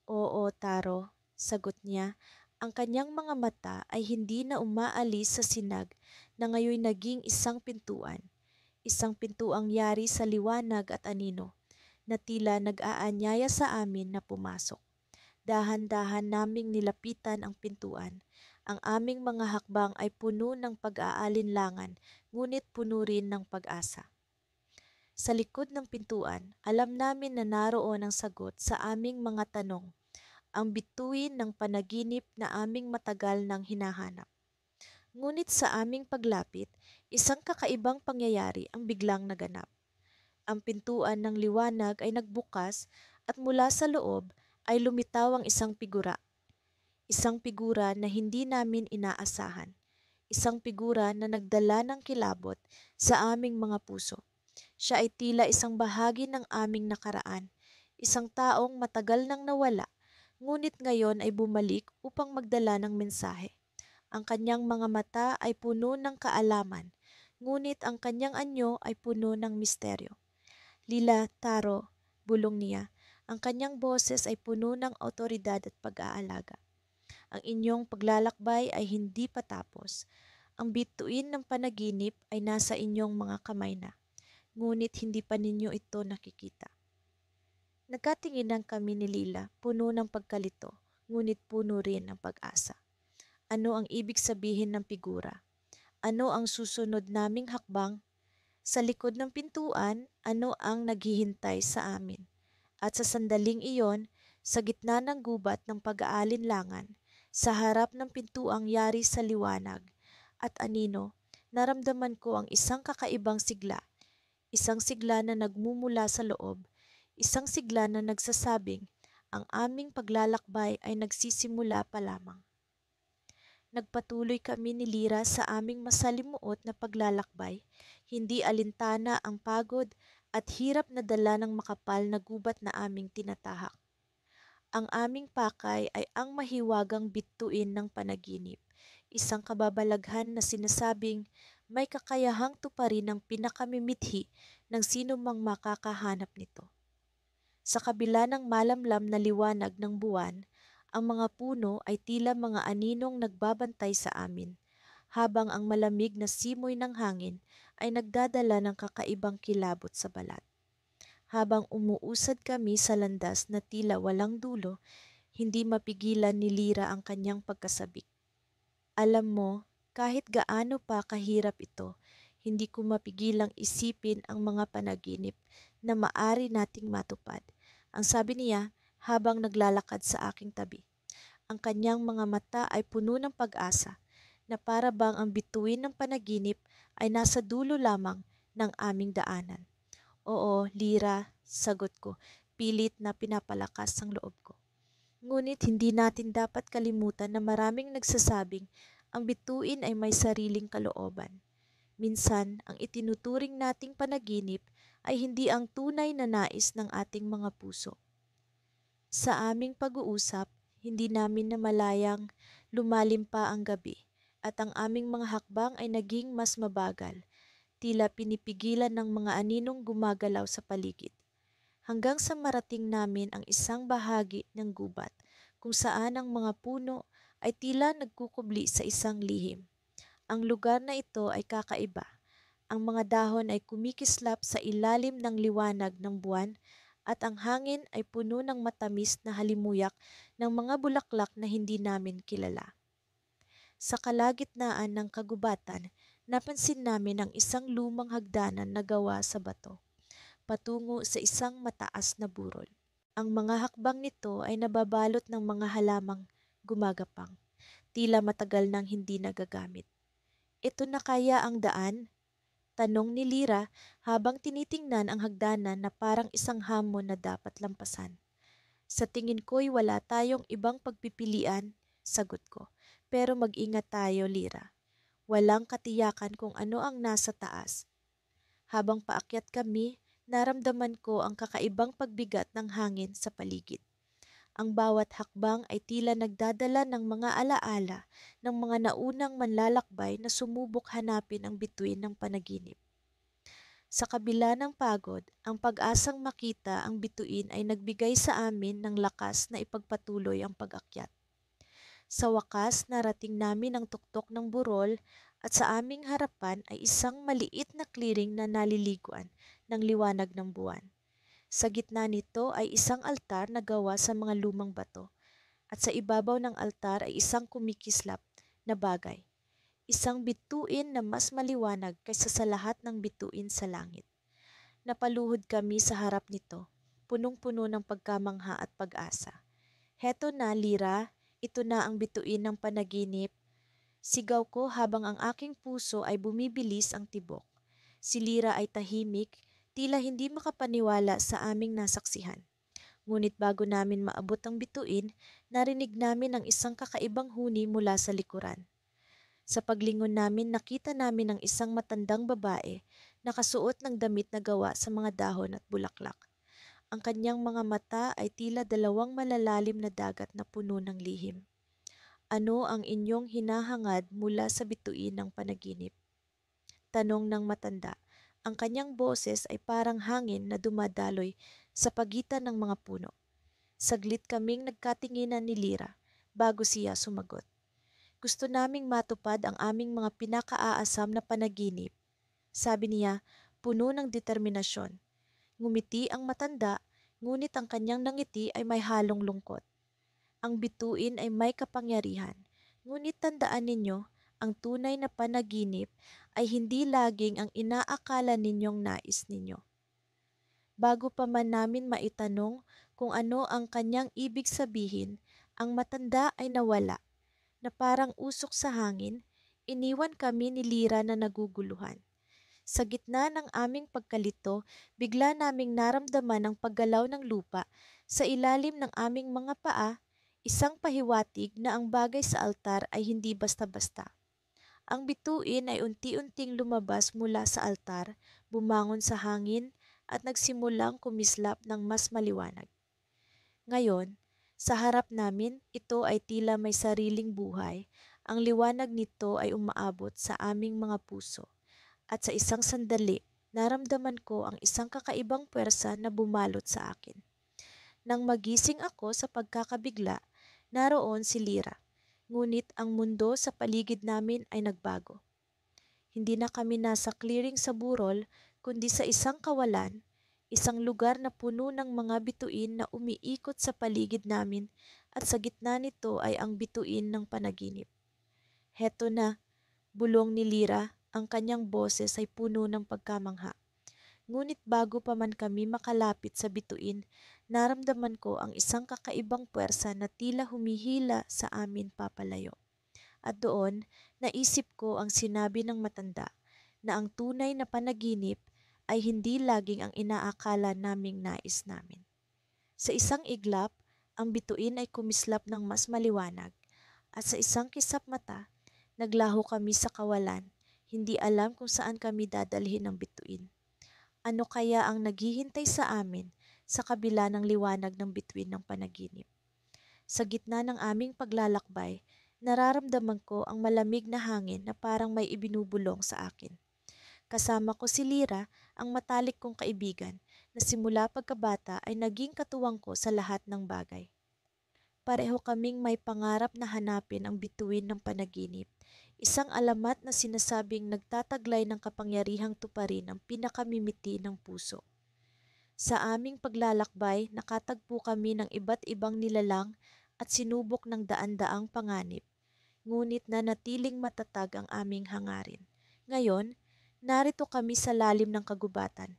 Speaker 1: Oo, Taro, sagot niya. Ang kanyang mga mata ay hindi na umaalis sa sinag na ngayon naging isang pintuan. Isang pintuang yari sa liwanag at anino na tila nag-aanyaya sa amin na pumasok. Dahan-dahan naming nilapitan ang pintuan. Ang aming mga hakbang ay puno ng pag-aalinlangan, ngunit puno rin ng pag-asa. Sa likod ng pintuan, alam namin na naroon ang sagot sa aming mga tanong, ang bituin ng panaginip na aming matagal nang hinahanap. Ngunit sa aming paglapit, isang kakaibang pangyayari ang biglang naganap. Ang pintuan ng liwanag ay nagbukas at mula sa loob ay lumitaw ang isang figura. Isang figura na hindi namin inaasahan. Isang figura na nagdala ng kilabot sa aming mga puso. Siya ay tila isang bahagi ng aming nakaraan. Isang taong matagal nang nawala, ngunit ngayon ay bumalik upang magdala ng mensahe. Ang kanyang mga mata ay puno ng kaalaman, ngunit ang kanyang anyo ay puno ng misteryo. Lila, Taro, bulong niya, ang kanyang boses ay puno ng awtoridad at pag-aalaga. Ang inyong paglalakbay ay hindi patapos. Ang bituin ng panaginip ay nasa inyong mga kamay na, ngunit hindi pa ninyo ito nakikita. Nagkatinginan kami ni Lila, puno ng pagkalito, ngunit puno rin ng pag-asa. Ano ang ibig sabihin ng figura? Ano ang susunod naming hakbang? Sa likod ng pintuan, ano ang naghihintay sa amin? At sa sandaling iyon, sa gitna ng gubat ng pag-aalinlangan, sa harap ng pintuang yari sa liwanag at anino, naramdaman ko ang isang kakaibang sigla, isang sigla na nagmumula sa loob, isang sigla na nagsasabing, ang aming paglalakbay ay nagsisimula pa lamang. Nagpatuloy kami ni Lira sa aming masalimuot na paglalakbay, hindi alintana ang pagod at hirap na dala ng makapal na gubat na aming tinatahak. Ang aming pakay ay ang mahiwagang bituin ng panaginip, isang kababalaghan na sinasabing may kakayahang tuparin ang pinakamimithi ng sino mang makakahanap nito. Sa kabila ng malamlam na liwanag ng buwan, ang mga puno ay tila mga aninong nagbabantay sa amin, habang ang malamig na simoy ng hangin ay nagdadala ng kakaibang kilabot sa balat. Habang umuusad kami sa landas na tila walang dulo, hindi mapigilan ni Lira ang kanyang pagkasabik. Alam mo, kahit gaano pa kahirap ito, hindi ko mapigilang isipin ang mga panaginip na maari nating matupad. Ang sabi niya habang naglalakad sa aking tabi. Ang kanyang mga mata ay puno ng pag-asa na para bang ang bituin ng panaginip ay nasa dulo lamang ng aming daanan. Oo, Lira, sagot ko, pilit na pinapalakas ang loob ko. Ngunit hindi natin dapat kalimutan na maraming nagsasabing ang bituin ay may sariling kalooban. Minsan, ang itinuturing nating panaginip ay hindi ang tunay na nais ng ating mga puso. Sa aming pag-uusap, hindi namin namalayang lumalim pa ang gabi at ang aming mga hakbang ay naging mas mabagal, tila pinipigilan ng mga aninong gumagalaw sa paligid. Hanggang sa marating namin ang isang bahagi ng gubat kung saan ang mga puno ay tila nagkukubli sa isang lihim. Ang lugar na ito ay kakaiba. Ang mga dahon ay kumikislap sa ilalim ng liwanag ng buwan at ang hangin ay puno ng matamis na halimuyak ng mga bulaklak na hindi namin kilala. Sa kalagitnaan ng kagubatan, napansin namin ang isang lumang hagdanan na gawa sa bato, patungo sa isang mataas na burol. Ang mga hakbang nito ay nababalot ng mga halamang gumagapang, tila matagal nang hindi nagagamit. Ito na kaya ang daan? Tanong ni Lira habang tinitingnan ang hagdanan na parang isang hamon na dapat lampasan. Sa tingin ko'y wala tayong ibang pagpipilian, sagot ko. Pero mag-ingat tayo, Lira. Walang katiyakan kung ano ang nasa taas. Habang paakyat kami, naramdaman ko ang kakaibang pagbigat ng hangin sa paligid. Ang bawat hakbang ay tila nagdadala ng mga alaala ng mga naunang manlalakbay na sumubok hanapin ang bituin ng panaginip. Sa kabila ng pagod, ang pag-asang makita ang bituin ay nagbigay sa amin ng lakas na ipagpatuloy ang pag-akyat. Sa wakas, narating namin ang tuktok ng burol at sa aming harapan ay isang maliit na clearing na naliliguan ng liwanag ng buwan. Sa gitna nito ay isang altar na gawa sa mga lumang bato at sa ibabaw ng altar ay isang kumikislap na bagay. Isang bituin na mas maliwanag kaysa sa lahat ng bituin sa langit. Napaluhod kami sa harap nito, punong-puno ng pagkamangha at pag-asa. Heto na, Lira, ito na ang bituin ng panaginip. Sigaw ko habang ang aking puso ay bumibilis ang tibok. Si Lira ay tahimik, tila hindi makapaniwala sa aming nasaksihan. Ngunit bago namin maabot ang bituin, narinig namin ang isang kakaibang huni mula sa likuran. Sa paglingon namin, nakita namin ang isang matandang babae, nakasuot ng damit na gawa sa mga dahon at bulaklak. Ang kanyang mga mata ay tila dalawang malalalim na dagat na puno ng lihim. Ano ang inyong hinahangad mula sa bituin ng panaginip? Tanong ng matanda. Ang kanyang boses ay parang hangin na dumadaloy sa pagitan ng mga puno. Saglit kaming nagkatinginan ni Lira bago siya sumagot. Gusto naming matupad ang aming mga pinakaaasam na panaginip. Sabi niya, puno ng determinasyon. Ngumiti ang matanda, ngunit ang kanyang ngiti ay may halong lungkot. Ang bituin ay may kapangyarihan, ngunit tandaan ninyo, ang tunay na panaginip ay hindi laging ang inaakala ninyong nais ninyo. Bago pa man namin maitanong kung ano ang kanyang ibig sabihin, ang matanda ay nawala, na parang usok sa hangin, iniwan kami ni Lira na naguguluhan. Sa gitna ng aming pagkalito, bigla naming naramdaman ang paggalaw ng lupa sa ilalim ng aming mga paa, isang pahiwatig na ang bagay sa altar ay hindi basta-basta. Ang bituin ay unti-unting lumabas mula sa altar, bumangon sa hangin, at nagsimulang kumislap ng mas maliwanag. Ngayon, sa harap namin, ito ay tila may sariling buhay. Ang liwanag nito ay umaabot sa aming mga puso. At sa isang sandali, naramdaman ko ang isang kakaibang puwersa na bumalot sa akin. Nang magising ako sa pagkakabigla, naroon si Lira. Ngunit ang mundo sa paligid namin ay nagbago. Hindi na kami nasa clearing sa burol, kundi sa isang kawalan, isang lugar na puno ng mga bituin na umiikot sa paligid namin at sa gitna nito ay ang bituin ng panaginip. Heto na, bulong ni Lira, ang kanyang boses ay puno ng pagkamangha. Ngunit bago pa man kami makalapit sa bituin, naramdaman ko ang isang kakaibang puwersa na tila humihila sa amin papalayo. At doon, naisip ko ang sinabi ng matanda na ang tunay na panaginip ay hindi laging ang inaakala naming nais namin. Sa isang iglap, ang bituin ay kumislap ng mas maliwanag at sa isang kisap mata, naglaho kami sa kawalan, hindi alam kung saan kami dadalhin ng bituin. Ano kaya ang naghihintay sa amin sa kabila ng liwanag ng bituin ng panaginip? Sa gitna ng aming paglalakbay, nararamdaman ko ang malamig na hangin na parang may ibinubulong sa akin. Kasama ko si Lira, ang matalik kong kaibigan, na simula pagkabata ay naging katuwang ko sa lahat ng bagay. Pareho kaming may pangarap na hanapin ang bituin ng panaginip, isang alamat na sinasabing nagtataglay ng kapangyarihang tuparin ang pinakamimiti ng puso. Sa aming paglalakbay, nakatagpo kami ng iba't ibang nilalang at sinubok ng daan-daang panganib, ngunit nanatiling matatag ang aming hangarin. Ngayon, narito kami sa lalim ng kagubatan,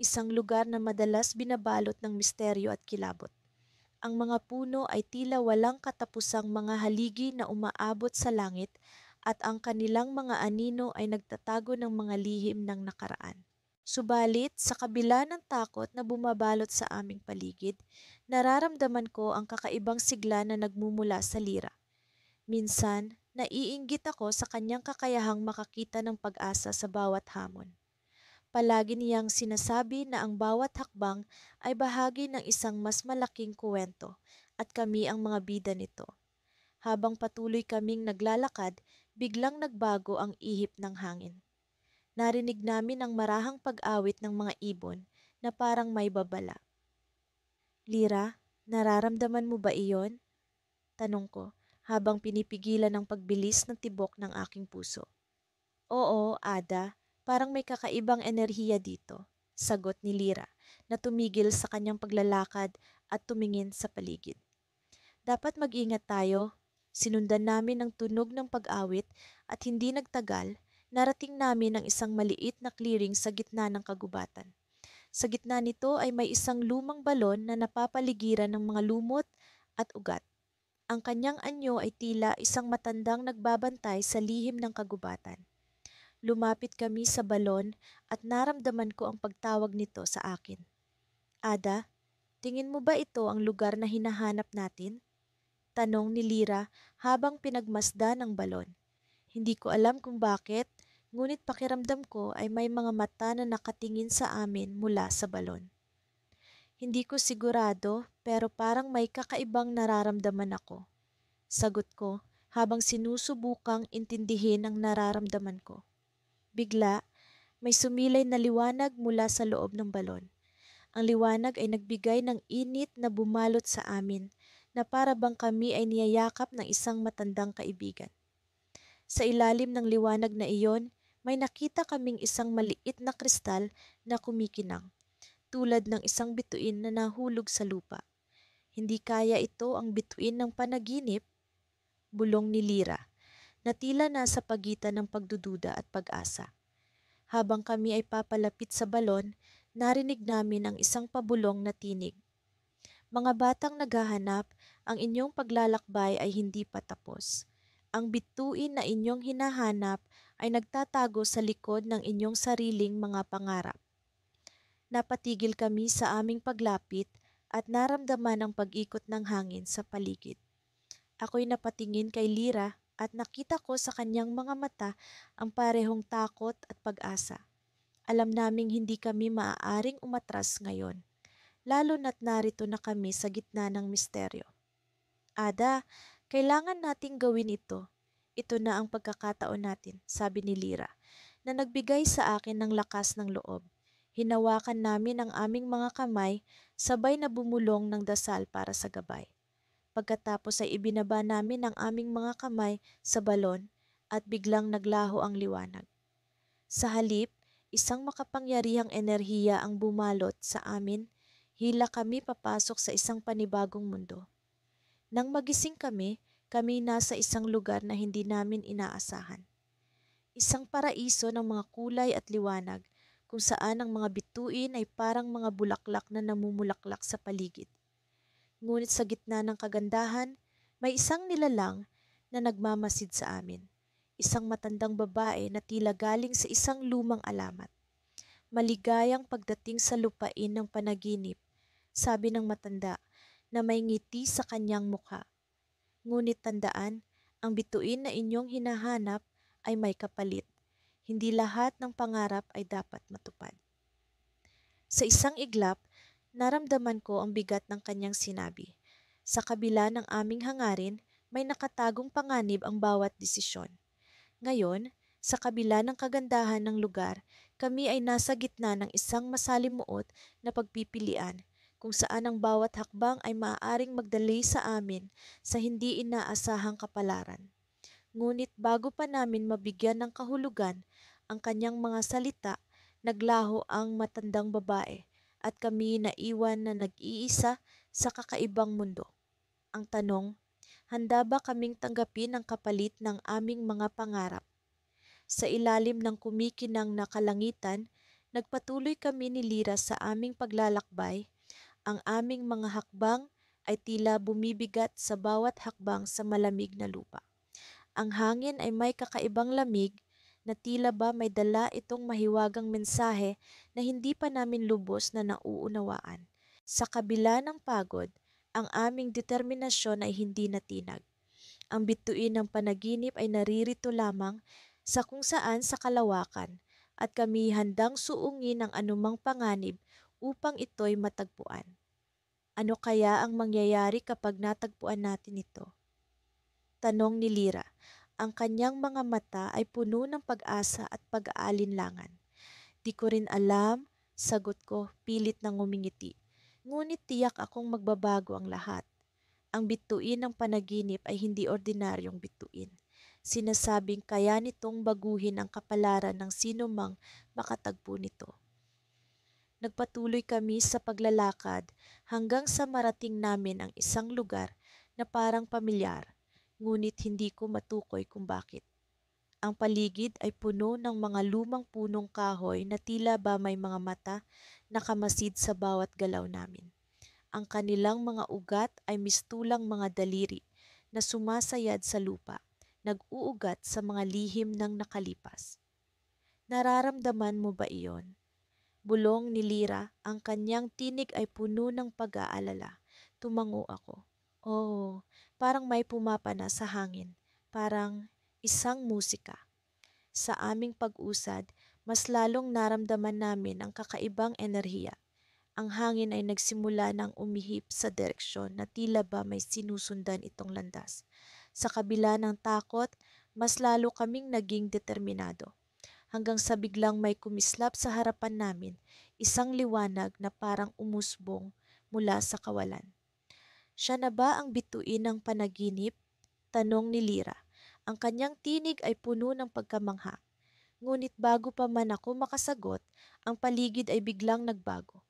Speaker 1: isang lugar na madalas binabalot ng misteryo at kilabot. Ang mga puno ay tila walang katapusang mga haligi na umaabot sa langit at ang kanilang mga anino ay nagtatago ng mga lihim ng nakaraan. Subalit, sa kabila ng takot na bumabalot sa aming paligid, nararamdaman ko ang kakaibang sigla na nagmumula sa Lira. Minsan, naiinggit ako sa kanyang kakayahang makakita ng pag-asa sa bawat hamon. Palagi niyang sinasabi na ang bawat hakbang ay bahagi ng isang mas malaking kuwento at kami ang mga bida nito. Habang patuloy kaming naglalakad, biglang nagbago ang ihip ng hangin. Narinig namin ang marahang pag-awit ng mga ibon na parang may babala. Lira, nararamdaman mo ba iyon? Tanong ko habang pinipigilan ang pagbilis ng tibok ng aking puso. Oo, Ada, parang may kakaibang enerhiya dito, sagot ni Lira na tumigil sa kanyang paglalakad at tumingin sa paligid. Dapat mag-ingat tayo. Sinundan namin ang tunog ng pag-awit at hindi nagtagal, narating namin ang isang maliit na clearing sa gitna ng kagubatan. Sa gitna nito ay may isang lumang balon na napapaligiran ng mga lumot at ugat. Ang kanyang anyo ay tila isang matandang nagbabantay sa lihim ng kagubatan. Lumapit kami sa balon at naramdaman ko ang pagtawag nito sa akin. Ada, tingin mo ba ito ang lugar na hinahanap natin? Tanong ni Lira habang pinagmasdan ang balon. Hindi ko alam kung bakit, ngunit pakiramdam ko ay may mga mata na nakatingin sa amin mula sa balon. Hindi ko sigurado pero parang may kakaibang nararamdaman ako. Sagot ko habang sinusubukang intindihin ang nararamdaman ko. Bigla, may sumilay na liwanag mula sa loob ng balon. Ang liwanag ay nagbigay ng init na bumalot sa amin na para bang kami ay niyayakap ng isang matandang kaibigan. Sa ilalim ng liwanag na iyon, may nakita kaming isang maliit na kristal na kumikinang. tulad ng isang bituin na nahulog sa lupa. Hindi kaya ito ang bituin ng panaginip, bulong ni Lira, na tila nasa pagitan ng pagdududa at pag-asa. Habang kami ay papalapit sa balon, narinig namin ang isang pabulong na tinig. Mga batang naghahanap, ang inyong paglalakbay ay hindi pa tapos. Ang bituin na inyong hinahanap ay nagtatago sa likod ng inyong sariling mga pangarap. Napatigil kami sa aming paglapit at naramdaman ang pag-ikot ng hangin sa paligid. Ako'y napatingin kay Lira at nakita ko sa kanyang mga mata ang parehong takot at pag-asa. Alam naming hindi kami maaaring umatras ngayon, lalo na't narito na kami sa gitna ng misteryo. Ada, kailangan nating gawin ito. Ito na ang pagkakataon natin, sabi ni Lira, na nagbigay sa akin ng lakas ng loob. Hinawakan namin ang aming mga kamay, sabay na bumulong ng dasal para sa gabay. Pagkatapos ay ibinaba namin ang aming mga kamay sa balon at biglang naglaho ang liwanag. Sa halip, isang makapangyarihang enerhiya ang bumalot sa amin, hila kami papasok sa isang panibagong mundo. Nang magising kami nasa isang lugar na hindi namin inaasahan. Isang paraiso ng mga kulay at liwanag kung saan ang mga bituin ay parang mga bulaklak na namumulaklak sa paligid. Ngunit sa gitna ng kagandahan, may isang nilalang na nagmamasid sa amin. Isang matandang babae na tila galing sa isang lumang alamat. Maligayang pagdating sa lupain ng panaginip, sabi ng matanda na may ngiti sa kanyang mukha. Ngunit tandaan, ang bituin na inyong hinahanap ay may kapalit. Hindi lahat ng pangarap ay dapat matupad. Sa isang iglap, naramdaman ko ang bigat ng kanyang sinabi. Sa kabila ng aming hangarin, may nakatagong panganib ang bawat desisyon. Ngayon, sa kabila ng kagandahan ng lugar, kami ay nasa gitna ng isang masalimuot na pagpipilian kung saan ang bawat hakbang ay maaaring magdalay sa amin sa hindi inaasahang kapalaran. Ngunit bago pa namin mabigyan ng kahulugan ang kanyang mga salita, naglaho ang matandang babae at kami naiwan na nag-iisa sa kakaibang mundo. Ang tanong, handa ba kaming tanggapin ang kapalit ng aming mga pangarap? Sa ilalim ng kumikinang na kalangitan, nagpatuloy kami ni Lira sa aming paglalakbay. Ang aming mga hakbang ay tila bumibigat sa bawat hakbang sa malamig na lupa. Ang hangin ay may kakaibang lamig na tila ba may dala itong mahiwagang mensahe na hindi pa namin lubos na nauunawaan. Sa kabila ng pagod, ang aming determinasyon ay hindi natinag. Ang bituin ng panaginip ay naririto lamang sa kung saan sa kalawakan at kami handang suungin ang anumang panganib upang ito'y matagpuan. Ano kaya ang mangyayari kapag natagpuan natin ito? Tanong ni Lira. Ang kanyang mga mata ay puno ng pag-asa at pag-aalinlangan. Di ko rin alam, sagot ko, pilit na ngumingiti. Ngunit tiyak akong magbabago ang lahat. Ang bituin ng panaginip ay hindi ordinaryong bituin. Sinasabing kaya nitong baguhin ang kapalaran ng sino mang makatagpo nito. Nagpatuloy kami sa paglalakad hanggang sa marating namin ang isang lugar na parang pamilyar, ngunit hindi ko matukoy kung bakit. Ang paligid ay puno ng mga lumang punong kahoy na tila ba may mga mata nakamasid sa bawat galaw namin. Ang kanilang mga ugat ay mistulang mga daliri na sumasayad sa lupa, nag-uugat sa mga lihim ng nakalipas. Nararamdaman mo ba iyon? Bulong ni Lira, ang kanyang tinig ay puno ng pag-aalala. Tumango ako. Oh, parang may pumapana sa hangin. Parang isang musika. Sa aming pag-usad, mas lalong naramdaman namin ang kakaibang enerhiya. Ang hangin ay nagsimula ng umihip sa direksyon na tila ba may sinusundan itong landas. Sa kabila ng takot, mas lalo kaming naging determinado. Hanggang sa biglang may kumislap sa harapan namin, isang liwanag na parang umusbong mula sa kawalan. Siya na ba ang bituin ng panaginip? Tanong ni Lira. Ang kanyang tinig ay puno ng pagkamangha. Ngunit bago pa man ako makasagot, ang paligid ay biglang nagbago.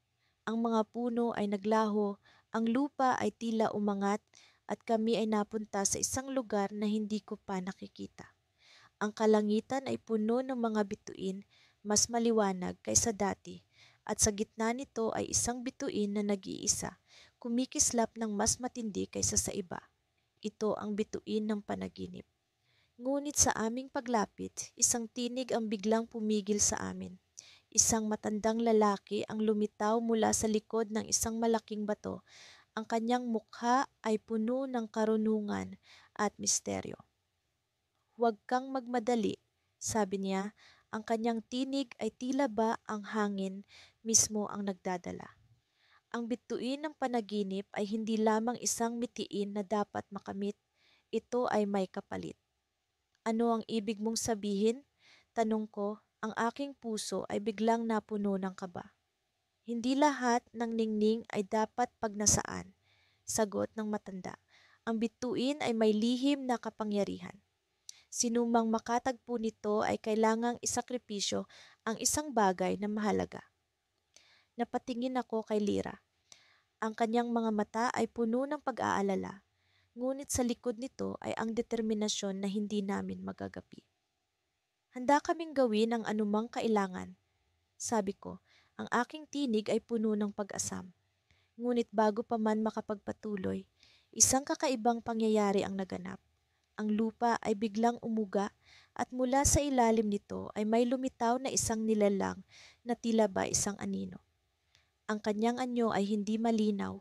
Speaker 1: Ang mga puno ay naglaho, ang lupa ay tila umangat, at kami ay napunta sa isang lugar na hindi ko pa nakikita. Ang kalangitan ay puno ng mga bituin, mas maliwanag kaysa dati, at sa gitna nito ay isang bituin na nag-iisa, kumikislap ng mas matindi kaysa sa iba. Ito ang bituin ng panaginip. Ngunit sa aming paglapit, isang tinig ang biglang pumigil sa amin. Isang matandang lalaki ang lumitaw mula sa likod ng isang malaking bato. Ang kanyang mukha ay puno ng karunungan at misteryo. "Huwag kang magmadali," sabi niya. Ang kanyang tinig ay tila ba ang hangin mismo ang nagdadala. Ang bituin ng panaginip ay hindi lamang isang mitiin na dapat makamit, ito ay may kapalit. "Ano ang ibig mong sabihin?" tanong ko. Ang aking puso ay biglang napuno ng kaba. "Hindi lahat ng ningning ay dapat pagnasaan," sagot ng matanda. "Ang bituin ay may lihim na kapangyarihan. Sinumang makatagpo nito ay kailangang isakripisyo ang isang bagay na mahalaga." Napatingin ako kay Lira. Ang kanyang mga mata ay puno ng pag-aalala, ngunit sa likod nito ay ang determinasyon na hindi namin magagapi. "Handa kaming gawin ang anumang kailangan," sabi ko. Ang aking tinig ay puno ng pag-asam. Ngunit bago pa man makapagpatuloy, isang kakaibang pangyayari ang naganap. Ang lupa ay biglang umuga at mula sa ilalim nito ay may lumitaw na isang nilalang na tila ba isang anino. Ang kanyang anyo ay hindi malinaw,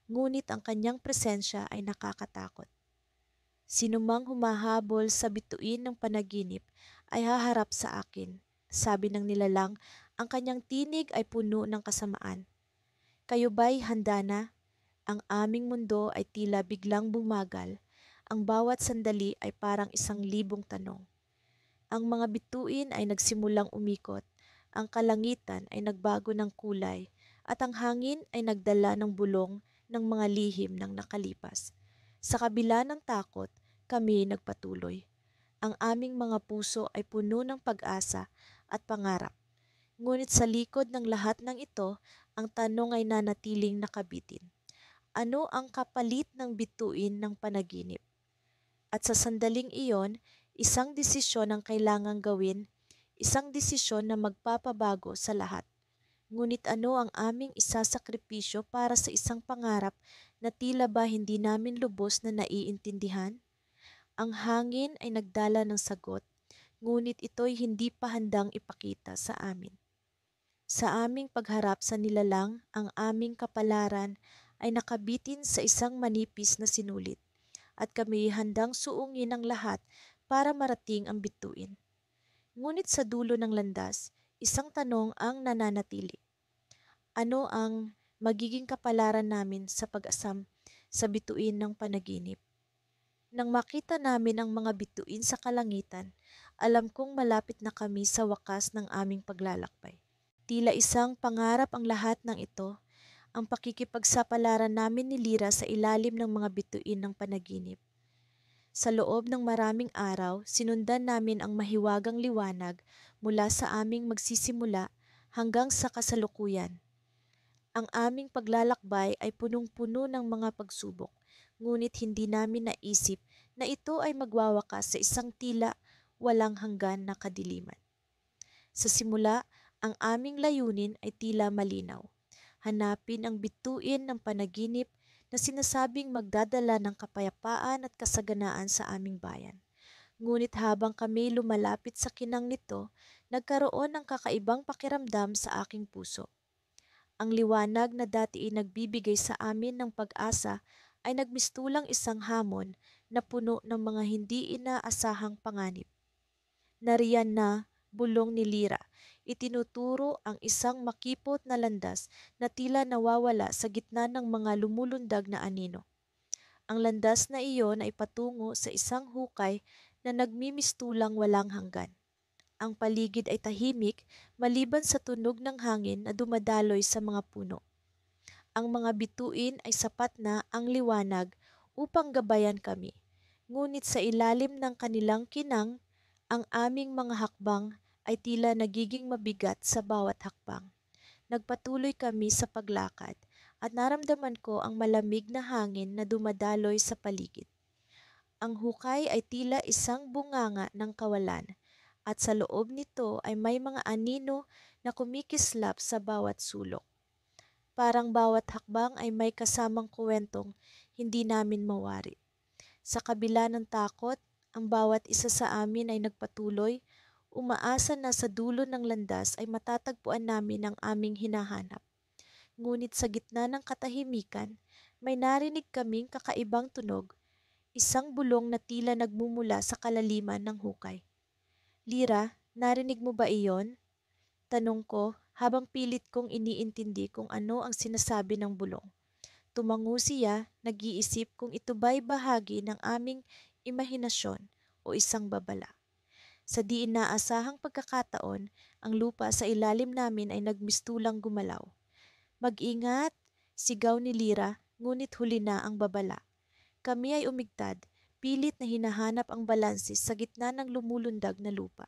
Speaker 1: ngunit ang kanyang presensya ay nakakatakot. "Sinumang humahabol sa bituin ng panaginip ay haharap sa akin," sabi ng nilalang. Ang kanyang tinig ay puno ng kasamaan. "Kayo ba'y handa na?" Ang aming mundo ay tila biglang bumagal. Ang bawat sandali ay parang 1,000 tanong. Ang mga bituin ay nagsimulang umikot. Ang kalangitan ay nagbago ng kulay at ang hangin ay nagdala ng bulong ng mga lihim ng nakalipas. Sa kabila ng takot, kami nagpatuloy. Ang aming mga puso ay puno ng pag-asa at pangarap. Ngunit sa likod ng lahat ng ito, ang tanong ay nanatiling nakabitin. Ano ang kapalit ng bituin ng panaginip? At sa sandaling iyon, isang desisyon ang kailangang gawin, isang desisyon na magpapabago sa lahat. Ngunit ano ang aming isasakripisyo para sa isang pangarap na tila ba hindi namin lubos na naiintindihan? Ang hangin ay nagdala ng sagot, ngunit ito'y hindi pa handang ipakita sa amin. Sa aming pagharap sa nilalang, ang aming kapalaran ay nakabitin sa isang manipis na sinulit, at kami handang suungin ang lahat para marating ang bituin. Ngunit sa dulo ng landas, isang tanong ang nananatili. Ano ang magiging kapalaran namin sa pag-asam sa bituin ng panaginip? Nang makita namin ang mga bituin sa kalangitan, alam kong malapit na kami sa wakas ng aming paglalakbay. Tila isang pangarap ang lahat ng ito, ang pakikipagsapalaran namin ni Lira sa ilalim ng mga bituin ng panaginip. Sa loob ng maraming araw, sinundan namin ang mahiwagang liwanag mula sa aming magsisimula hanggang sa kasalukuyan. Ang aming paglalakbay ay punong-puno ng mga pagsubok, ngunit hindi namin naisip na ito ay magwawakas sa isang tila walang hanggan na kadiliman. Sa simula, ang aming layunin ay tila malinaw. Hanapin ang bituin ng panaginip na sinasabing magdadala ng kapayapaan at kasaganaan sa aming bayan. Ngunit habang kami lumalapit sa kinang nito, nagkaroon ng kakaibang pakiramdam sa aking puso. Ang liwanag na dati nagbibigay sa amin ng pag-asa ay nagmistulang isang hamon na puno ng mga hindi inaasahang panganib. "Nariyan na," bulong ni Lira. Itinuturo ang isang makipot na landas na tila nawawala sa gitna ng mga lumulundag na anino. Ang landas na iyon ay patungo sa isang hukay na nagmimistulang walang hanggan. Ang paligid ay tahimik maliban sa tunog ng hangin na dumadaloy sa mga puno. Ang mga bituin ay sapat na ang liwanag upang gabayan kami. Ngunit sa ilalim ng kanilang kinang, ang aming mga hakbang ay tila nagiging mabigat sa bawat hakbang. Nagpatuloy kami sa paglakad at naramdaman ko ang malamig na hangin na dumadaloy sa paligid. Ang hukay ay tila isang bunganga ng kawalan at sa loob nito ay may mga anino na kumikislap sa bawat sulok. Parang bawat hakbang ay may kasamang kuwentong hindi namin mawari. Sa kabila ng takot, ang bawat isa sa amin ay nagpatuloy, umaasa na sa dulo ng landas ay matatagpuan namin ang aming hinahanap. Ngunit sa gitna ng katahimikan, may narinig kaming kakaibang tunog, isang bulong na tila nagmumula sa kalaliman ng hukay. Lira, narinig mo ba iyon? Tanong ko habang pilit kong iniintindi kung ano ang sinasabi ng bulong. Tumango siya, nag-iisip kung ito ba'y bahagi ng aming imahinasyon o isang babala. Sa di inaasahang pagkakataon, ang lupa sa ilalim namin ay nagmistulang gumalaw. Mag-ingat! Sigaw ni Lira, ngunit huli na ang babala. Kami ay umigtad, pilit na hinahanap ang balanse sa gitna ng lumulundag na lupa.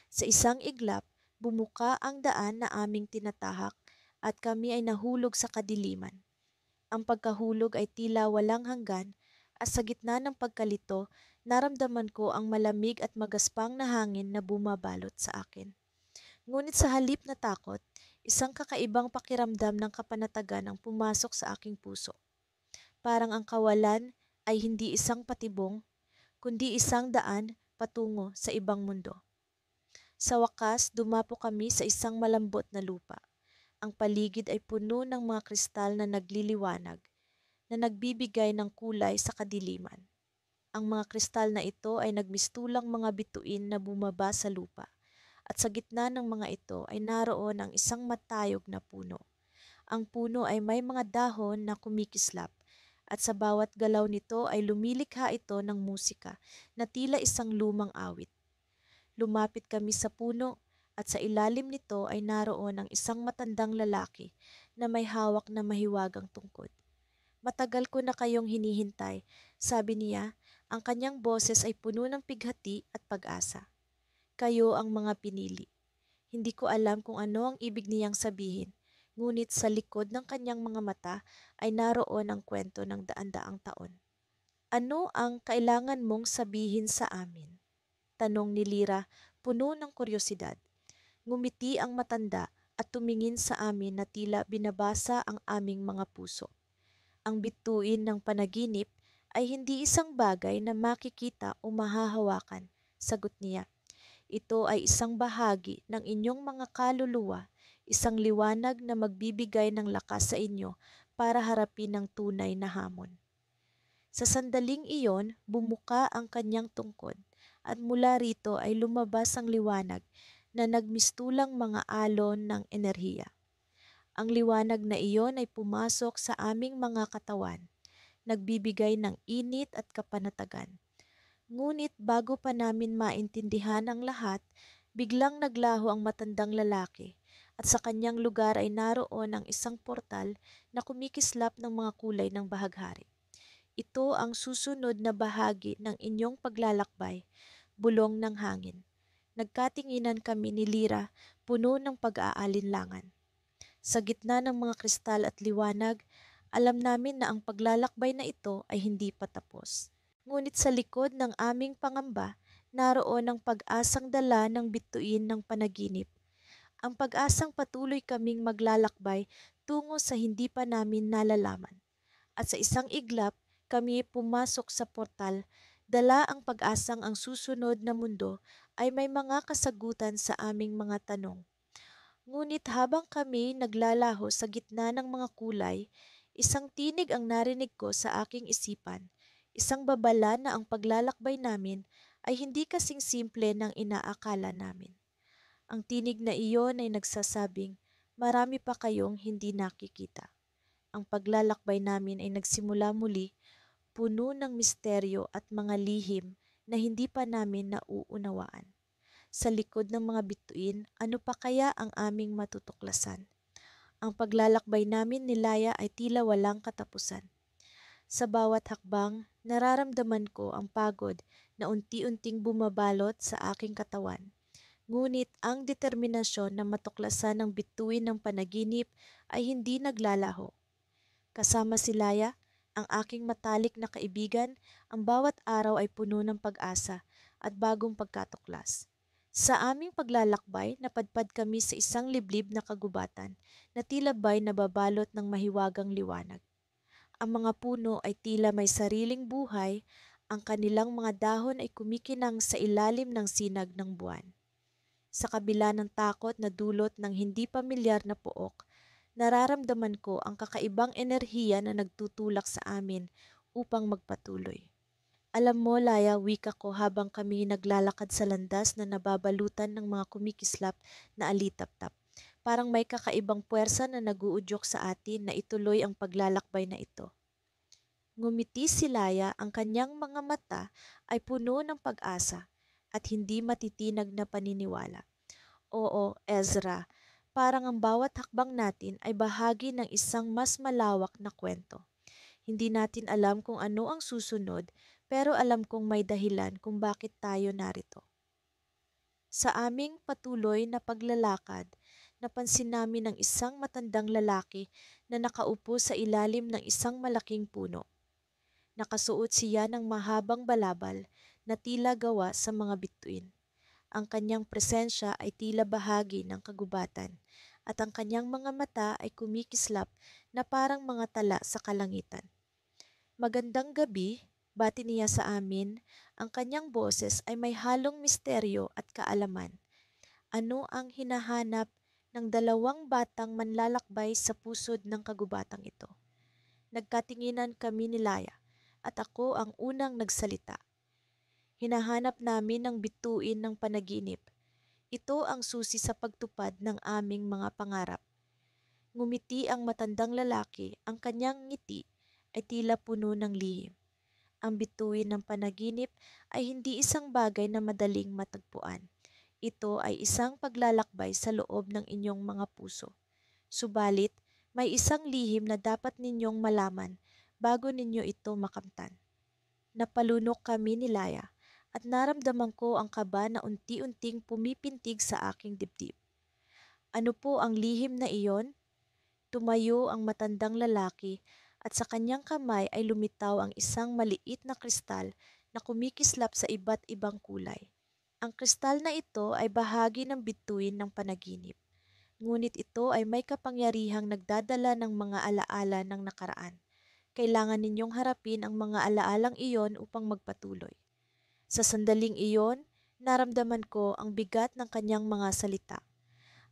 Speaker 1: Sa isang iglap, bumuka ang daan na aming tinatahak at kami ay nahulog sa kadiliman. Ang pagkahulog ay tila walang hanggan at sa gitna ng pagkalito, naramdaman ko ang malamig at magaspang na hangin na bumabalot sa akin. Ngunit sa halip na takot, isang kakaibang pakiramdam ng kapanatagan ang pumasok sa aking puso. Parang ang kawalan ay hindi isang patibong, kundi isang daan patungo sa ibang mundo. Sa wakas, dumapo kami sa isang malambot na lupa. Ang paligid ay puno ng mga kristal na nagliliwanag, na nagbibigay ng kulay sa kadiliman. Ang mga kristal na ito ay nagmistulang mga bituin na bumaba sa lupa, at sa gitna ng mga ito ay naroon ang isang matayog na puno. Ang puno ay may mga dahon na kumikislap, at sa bawat galaw nito ay lumilikha ito ng musika na tila isang lumang awit. Lumapit kami sa puno at sa ilalim nito ay naroon ang isang matandang lalaki na may hawak na mahiwagang tungkod. Matagal ko na kayong hinihintay, sabi niya, ang kanyang boses ay puno ng pighati at pag-asa. Kayo ang mga pinili. Hindi ko alam kung ano ang ibig niyang sabihin, ngunit sa likod ng kanyang mga mata ay naroon ang kwento ng daan-daang taon. Ano ang kailangan mong sabihin sa amin? Tanong ni Lira, puno ng kuryosidad. Ngumiti ang matanda at tumingin sa amin na tila binabasa ang aming mga puso. Ang bituin ng panaginip ay hindi isang bagay na makikita o mahahawakan, sagot niya. Ito ay isang bahagi ng inyong mga kaluluwa, isang liwanag na magbibigay ng lakas sa inyo para harapin ang tunay na hamon. Sa sandaling iyon, bumuka ang kanyang tungkod at mula rito ay lumabas ang liwanag na nagmistulang mga alon ng enerhiya. Ang liwanag na iyon ay pumasok sa aming mga katawan, nagbibigay ng init at kapanatagan. Ngunit bago pa namin maintindihan ang lahat, biglang naglaho ang matandang lalaki at sa kanyang lugar ay naroon ang isang portal na kumikislap ng mga kulay ng bahaghari. Ito ang susunod na bahagi ng inyong paglalakbay, bulong ng hangin. Nagkatinginan kami ni Lira, puno ng pag-aalinlangan. Sa gitna ng mga kristal at liwanag, alam namin na ang paglalakbay na ito ay hindi pa tapos. Ngunit sa likod ng aming pangamba, naroon ang pag-asang dala ng bituin ng panaginip. Ang pag-asang patuloy kaming maglalakbay tungo sa hindi pa namin nalalaman. At sa isang iglap, kami pumasok sa portal, dala ang pag-asang ang susunod na mundo ay may mga kasagutan sa aming mga tanong. Ngunit habang kami naglalaho sa gitna ng mga kulay, isang tinig ang narinig ko sa aking isipan, isang babala na ang paglalakbay namin ay hindi kasing simple ng inaakala namin. Ang tinig na iyon ay nagsasabing, marami pa kayong hindi nakikita. Ang paglalakbay namin ay nagsimula muli, puno ng misteryo at mga lihim na hindi pa namin nauunawaan. Sa likod ng mga bituin, ano pa kaya ang aming matutuklasan? Ang paglalakbay namin ni Laya ay tila walang katapusan. Sa bawat hakbang, nararamdaman ko ang pagod na unti-unting bumabalot sa aking katawan. Ngunit ang determinasyon na matuklasan ng bituin ng panaginip ay hindi naglalaho. Kasama si Laya, ang aking matalik na kaibigan, ang bawat araw ay puno ng pag-asa at bagong pagkatuklas. Sa aming paglalakbay, napadpad kami sa isang liblib na kagubatan na tila ba'y nababalot ng mahiwagang liwanag. Ang mga puno ay tila may sariling buhay, ang kanilang mga dahon ay kumikinang sa ilalim ng sinag ng buwan. Sa kabila ng takot na dulot ng hindi pamilyar na pook, nararamdaman ko ang kakaibang enerhiya na nagtutulak sa amin upang magpatuloy. Alam mo, Laya, wika ko habang kami naglalakad sa landas na nababalutan ng mga kumikislap na alitap-tap. Parang may kakaibang puwersa na naguudyok sa atin na ituloy ang paglalakbay na ito. Ngumiti si Laya, ang kanyang mga mata ay puno ng pag-asa at hindi matitinag na paniniwala. Oo, Ezra, parang ang bawat hakbang natin ay bahagi ng isang mas malawak na kwento. Hindi natin alam kung ano ang susunod, pero alam kong may dahilan kung bakit tayo narito. Sa aming patuloy na paglalakad, napansin namin ang isang matandang lalaki na nakaupo sa ilalim ng isang malaking puno. Nakasuot siya ng mahabang balabal na tila gawa sa mga bituin. Ang kanyang presensya ay tila bahagi ng kagubatan at ang kanyang mga mata ay kumikislap na parang mga tala sa kalangitan. Magandang gabi, bati niya sa amin. Ang kanyang boses ay may halong misteryo at kaalaman. Ano ang hinahanap ng dalawang batang manlalakbay sa pusod ng kagubatang ito? Nagkatinginan kami ni Laya at ako ang unang nagsalita. Hinahanap namin ang bituin ng panaginip. Ito ang susi sa pagtupad ng aming mga pangarap. Ngumiti ang matandang lalaki, ang kanyang ngiti ay tila puno ng lihim. Ang bituin ng panaginip ay hindi isang bagay na madaling matagpuan. Ito ay isang paglalakbay sa loob ng inyong mga puso. Subalit, may isang lihim na dapat ninyong malaman bago ninyo ito makamtan. Napalunok kami ni Laya at naramdaman ko ang kaba na unti-unting pumipintig sa aking dibdib. Ano po ang lihim na iyon? Tumayo ang matandang lalaki at sa kanyang kamay ay lumitaw ang isang maliit na kristal na kumikislap sa iba't ibang kulay. Ang kristal na ito ay bahagi ng bituin ng panaginip. Ngunit ito ay may kapangyarihang nagdadala ng mga alaala ng nakaraan. Kailangan ninyong harapin ang mga alaalang iyon upang magpatuloy. Sa sandaling iyon, naramdaman ko ang bigat ng kanyang mga salita.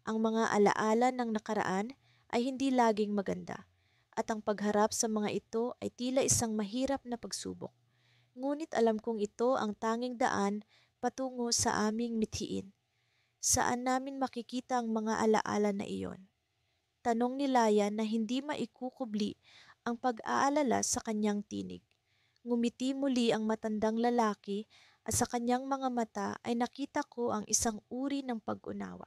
Speaker 1: Ang mga alaala ng nakaraan ay hindi laging maganda, at ang pagharap sa mga ito ay tila isang mahirap na pagsubok. Ngunit alam kong ito ang tanging daan patungo sa aming mithiin. Saan namin makikita ang mga alaala na iyon? Tanong ni Laya na hindi maikukubli ang pag-aalala sa kanyang tinig. Ngumiti muli ang matandang lalaki at sa kanyang mga mata ay nakita ko ang isang uri ng pag-unawa.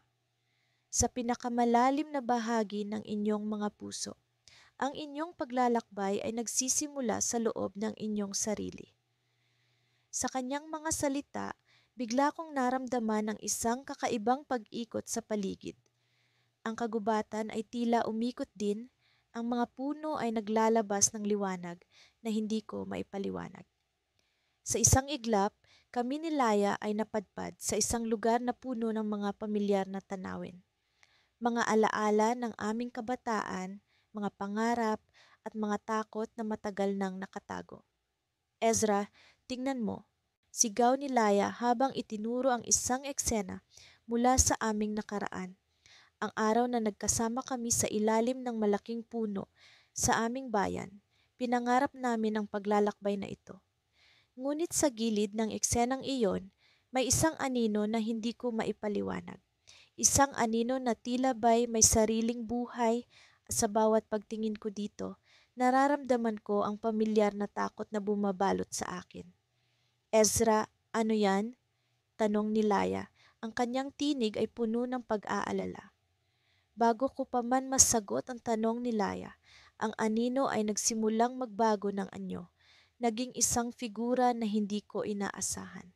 Speaker 1: Sa pinakamalalim na bahagi ng inyong mga puso, ang inyong paglalakbay ay nagsisimula sa loob ng inyong sarili. Sa kanyang mga salita, bigla kong naramdaman ang isang kakaibang pag-ikot sa paligid. Ang kagubatan ay tila umikot din, ang mga puno ay naglalabas ng liwanag na hindi ko maipaliwanag. Sa isang iglap, kami ni Laya ay napadpad sa isang lugar na puno ng mga pamilyar na tanawin. Mga alaala ng aming kabataan, mga pangarap, at mga takot na matagal nang nakatago. Ezra, tingnan mo. Sigaw ni Laya habang itinuro ang isang eksena mula sa aming nakaraan. Ang araw na nagkasama kami sa ilalim ng malaking puno sa aming bayan, pinangarap namin ang paglalakbay na ito. Ngunit sa gilid ng eksenang iyon, may isang anino na hindi ko maipaliwanag. Isang anino na tila ba'y may sariling buhay at sa bawat pagtingin ko dito, nararamdaman ko ang pamilyar na takot na bumabalot sa akin. Ezra, ano yan? Tanong ni Laya. Ang kanyang tinig ay puno ng pag-aalala. Bago ko pa man masagot ang tanong ni Laya, ang anino ay nagsimulang magbago ng anyo. Naging isang figura na hindi ko inaasahan.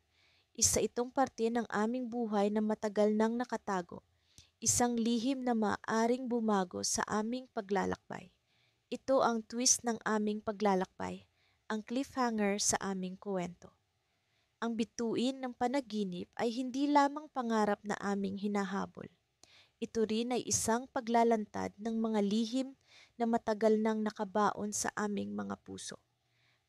Speaker 1: Isa itong parte ng aming buhay na matagal nang nakatago, isang lihim na maaaring bumago sa aming paglalakbay. Ito ang twist ng aming paglalakbay, ang cliffhanger sa aming kuwento. Ang bituin ng panaginip ay hindi lamang pangarap na aming hinahabol. Ito rin ay isang paglalantad ng mga lihim na matagal nang nakabaon sa aming mga puso.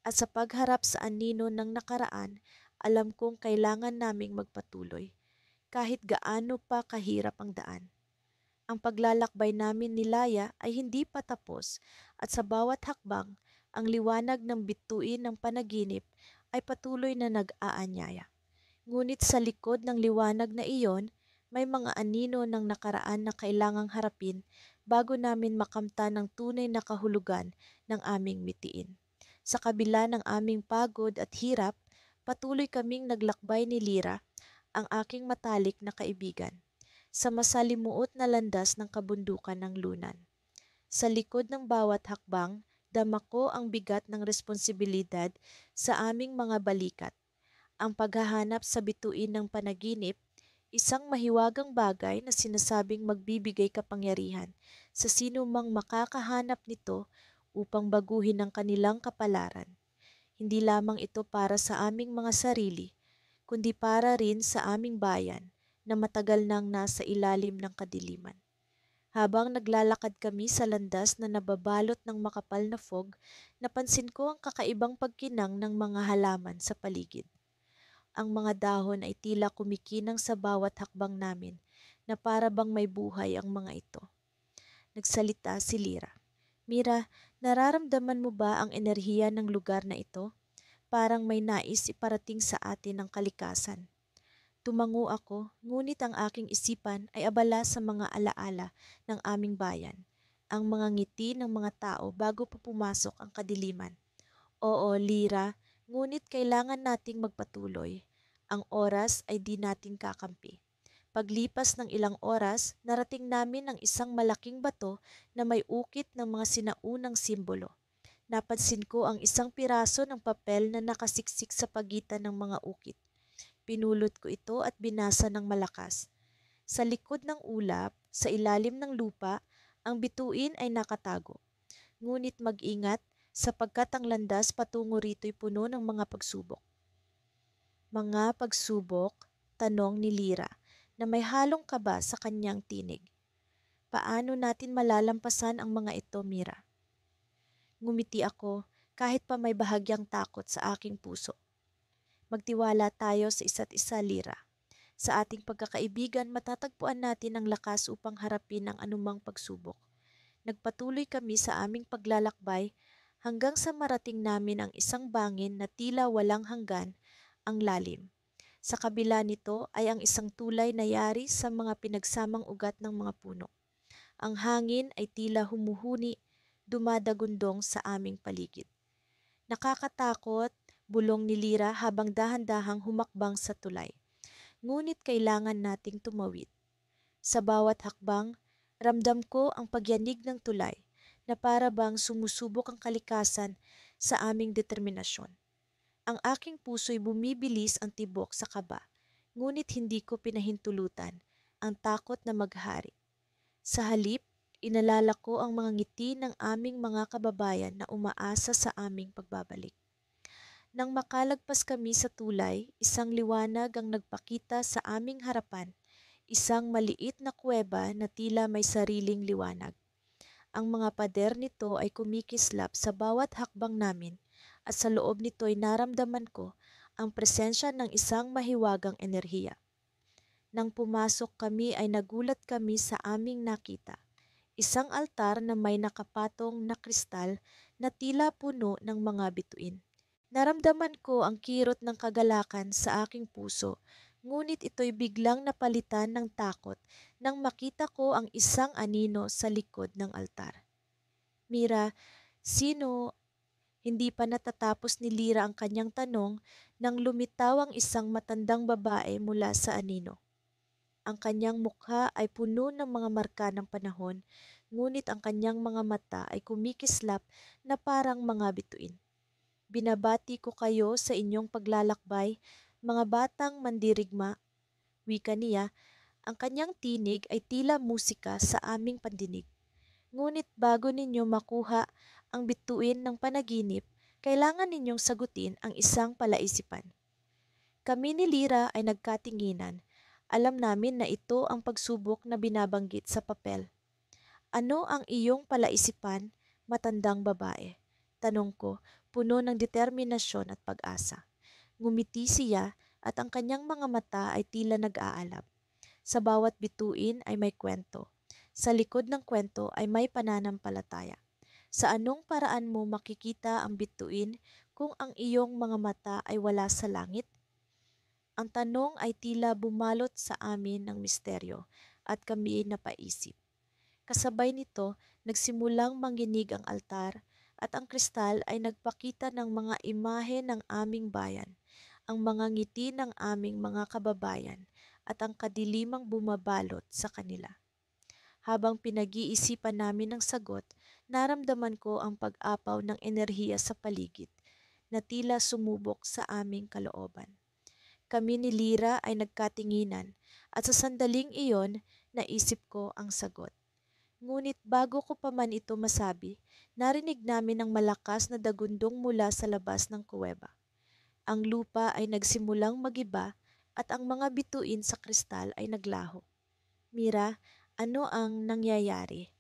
Speaker 1: At sa pagharap sa anino ng nakaraan, alam kong kailangan naming magpatuloy, kahit gaano pa kahirap ang daan. Ang paglalakbay namin ni Laya ay hindi pa tapos at sa bawat hakbang, ang liwanag ng bituin ng panaginip ay patuloy na nag-aanyaya. Ngunit sa likod ng liwanag na iyon, may mga anino ng nakaraan na kailangang harapin bago namin makamta ng tunay na kahulugan ng aming mitiin. Sa kabila ng aming pagod at hirap, patuloy kaming naglakbay ni Lira, ang aking matalik na kaibigan, sa masalimuot na landas ng kabundukan ng lunan. Sa likod ng bawat hakbang, dama ko ang bigat ng responsibilidad sa aming mga balikat. Ang paghahanap sa bituin ng panaginip, isang mahiwagang bagay na sinasabing magbibigay kapangyarihan sa sino mang makakahanap nito upang baguhin ang kanilang kapalaran. Hindi lamang ito para sa aming mga sarili, kundi para rin sa aming bayan na matagal nang nasa ilalim ng kadiliman. Habang naglalakad kami sa landas na nababalot ng makapal na fog, napansin ko ang kakaibang pagkinang ng mga halaman sa paligid. Ang mga dahon ay tila kumikinang sa bawat hakbang namin na para bang may buhay ang mga ito. Nagsalita si Lira. Mira, nararamdaman mo ba ang enerhiya ng lugar na ito? Parang may nais iparating sa atin ng kalikasan. Tumango ako, ngunit ang aking isipan ay abala sa mga alaala ng aming bayan, ang mga ngiti ng mga tao bago pa pumasok ang kadiliman. Oo, Lira, ngunit kailangan nating magpatuloy. Ang oras ay di natin kakampi. Paglipas ng ilang oras, narating namin ang isang malaking bato na may ukit ng mga sinaunang simbolo. Napansin ko ang isang piraso ng papel na nakasiksik sa pagitan ng mga ukit. Pinulot ko ito at binasa ng malakas. Sa likod ng ulap, sa ilalim ng lupa, ang bituin ay nakatago. Ngunit mag-ingat sapagkat ang landas patungo rito'y puno ng mga pagsubok. Mga pagsubok, tanong ni Lira, na may halong kaba sa kanyang tinig. Paano natin malalampasan ang mga ito, Mira? Ngumiti ako kahit pa may bahagyang takot sa aking puso. Magtiwala tayo sa isa't isa, Lira. Sa ating pagkakaibigan, matatagpuan natin ang lakas upang harapin ang anumang pagsubok. Nagpatuloy kami sa aming paglalakbay hanggang sa marating namin ang isang bangin na tila walang hanggan ang lalim. Sa kabila nito ay ang isang tulay na yari sa mga pinagsamang ugat ng mga puno. Ang hangin ay tila humuhuni, dumadagundong sa aming paligid. Nakakatakot, bulong ni Lira habang dahan-dahang humakbang sa tulay. Ngunit kailangan nating tumawid. Sa bawat hakbang, ramdam ko ang pagyanig ng tulay na para bang sumusubok ang kalikasan sa aming determinasyon. Ang aking puso'y bumibilis ang tibok sa kaba, ngunit hindi ko pinahintulutan ang takot na maghari. Sa halip, inalala ko ang mga ngiti ng aming mga kababayan na umaasa sa aming pagbabalik. Nang makalagpas kami sa tulay, isang liwanag ang nagpakita sa aming harapan, isang maliit na kuweba na tila may sariling liwanag. Ang mga pader nito ay kumikislap sa bawat hakbang namin at sa loob nito ay naramdaman ko ang presensya ng isang mahiwagang enerhiya. Nang pumasok kami ay nagulat kami sa aming nakita. Isang altar na may nakapatong na kristal na tila puno ng mga bituin. Naramdaman ko ang kirot ng kagalakan sa aking puso, ngunit ito'y biglang napalitan ng takot nang makita ko ang isang anino sa likod ng altar. Mira, sino? Hindi pa natatapos ni Lira ang kanyang tanong nang lumitaw ang isang matandang babae mula sa anino. Ang kanyang mukha ay puno ng mga marka ng panahon, ngunit ang kanyang mga mata ay kumikislap na parang mga bituin. Binabati ko kayo sa inyong paglalakbay, Mga batang mandirigma, wika niya, ang kanyang tinig ay tila musika sa aming pandinig. Ngunit bago ninyo makuha ang bituin ng panaginip, kailangan ninyong sagutin ang isang palaisipan. Kami ni Lira ay nagkatinginan. Alam namin na ito ang pagsubok na binabanggit sa papel. Ano ang iyong palaisipan, matandang babae? Tanong ko, puno ng determinasyon at pag-asa. Ngumiti siya at ang kanyang mga mata ay tila nag-aalab. Sa bawat bituin ay may kwento. Sa likod ng kwento ay may pananampalataya. Sa anong paraan mo makikita ang bituin kung ang iyong mga mata ay wala sa langit? Ang tanong ay tila bumalot sa amin ng misteryo at kami napaisip. Kasabay nito, nagsimulang manginig ang altar at ang kristal ay nagpakita ng mga imahe ng aming bayan, ang mga ngiti ng aming mga kababayan at ang kadilimang bumabalot sa kanila. Habang pinag-iisipan namin ang sagot, naramdaman ko ang pag-apaw ng enerhiya sa paligid na tila sumubok sa aming kalooban. Kami ni Lira ay nagkatinginan at sa sandaling iyon, naisip ko ang sagot. Ngunit bago ko pa man ito masabi, narinig namin ang malakas na dagundong mula sa labas ng kuweba. Ang lupa ay nagsimulang magiba at ang mga bituin sa kristal ay naglaho. Mira, ano ang nangyayari?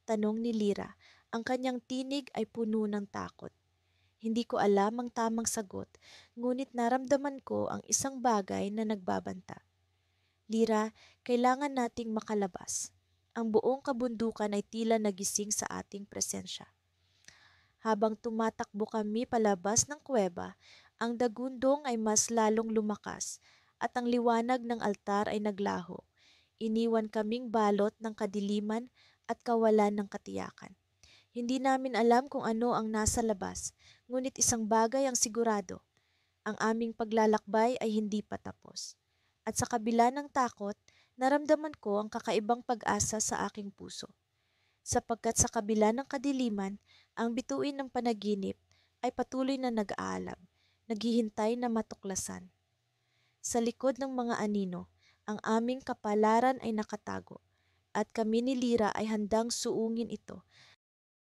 Speaker 1: Tanong ni Lira. Ang kanyang tinig ay puno ng takot. Hindi ko alam ang tamang sagot, ngunit naramdaman ko ang isang bagay na nagbabanta. Lira, kailangan nating makalabas. Ang buong kabundukan ay tila nagising sa ating presensya. Habang tumatakbo kami palabas ng kuweba, ang dagundong ay mas lalong lumakas at ang liwanag ng altar ay naglaho. Iniwan kaming balot ng kadiliman at kawalan ng katiyakan. Hindi namin alam kung ano ang nasa labas, ngunit isang bagay ang sigurado. Ang aming paglalakbay ay hindi pa tapos. At sa kabila ng takot, naramdaman ko ang kakaibang pag-asa sa aking puso. Sapagkat sa kabila ng kadiliman, ang bituin ng panaginip ay patuloy na nag-aalab, naghihintay na matuklasan. Sa likod ng mga anino, ang aming kapalaran ay nakatago at kami ni Lira ay handang suungin ito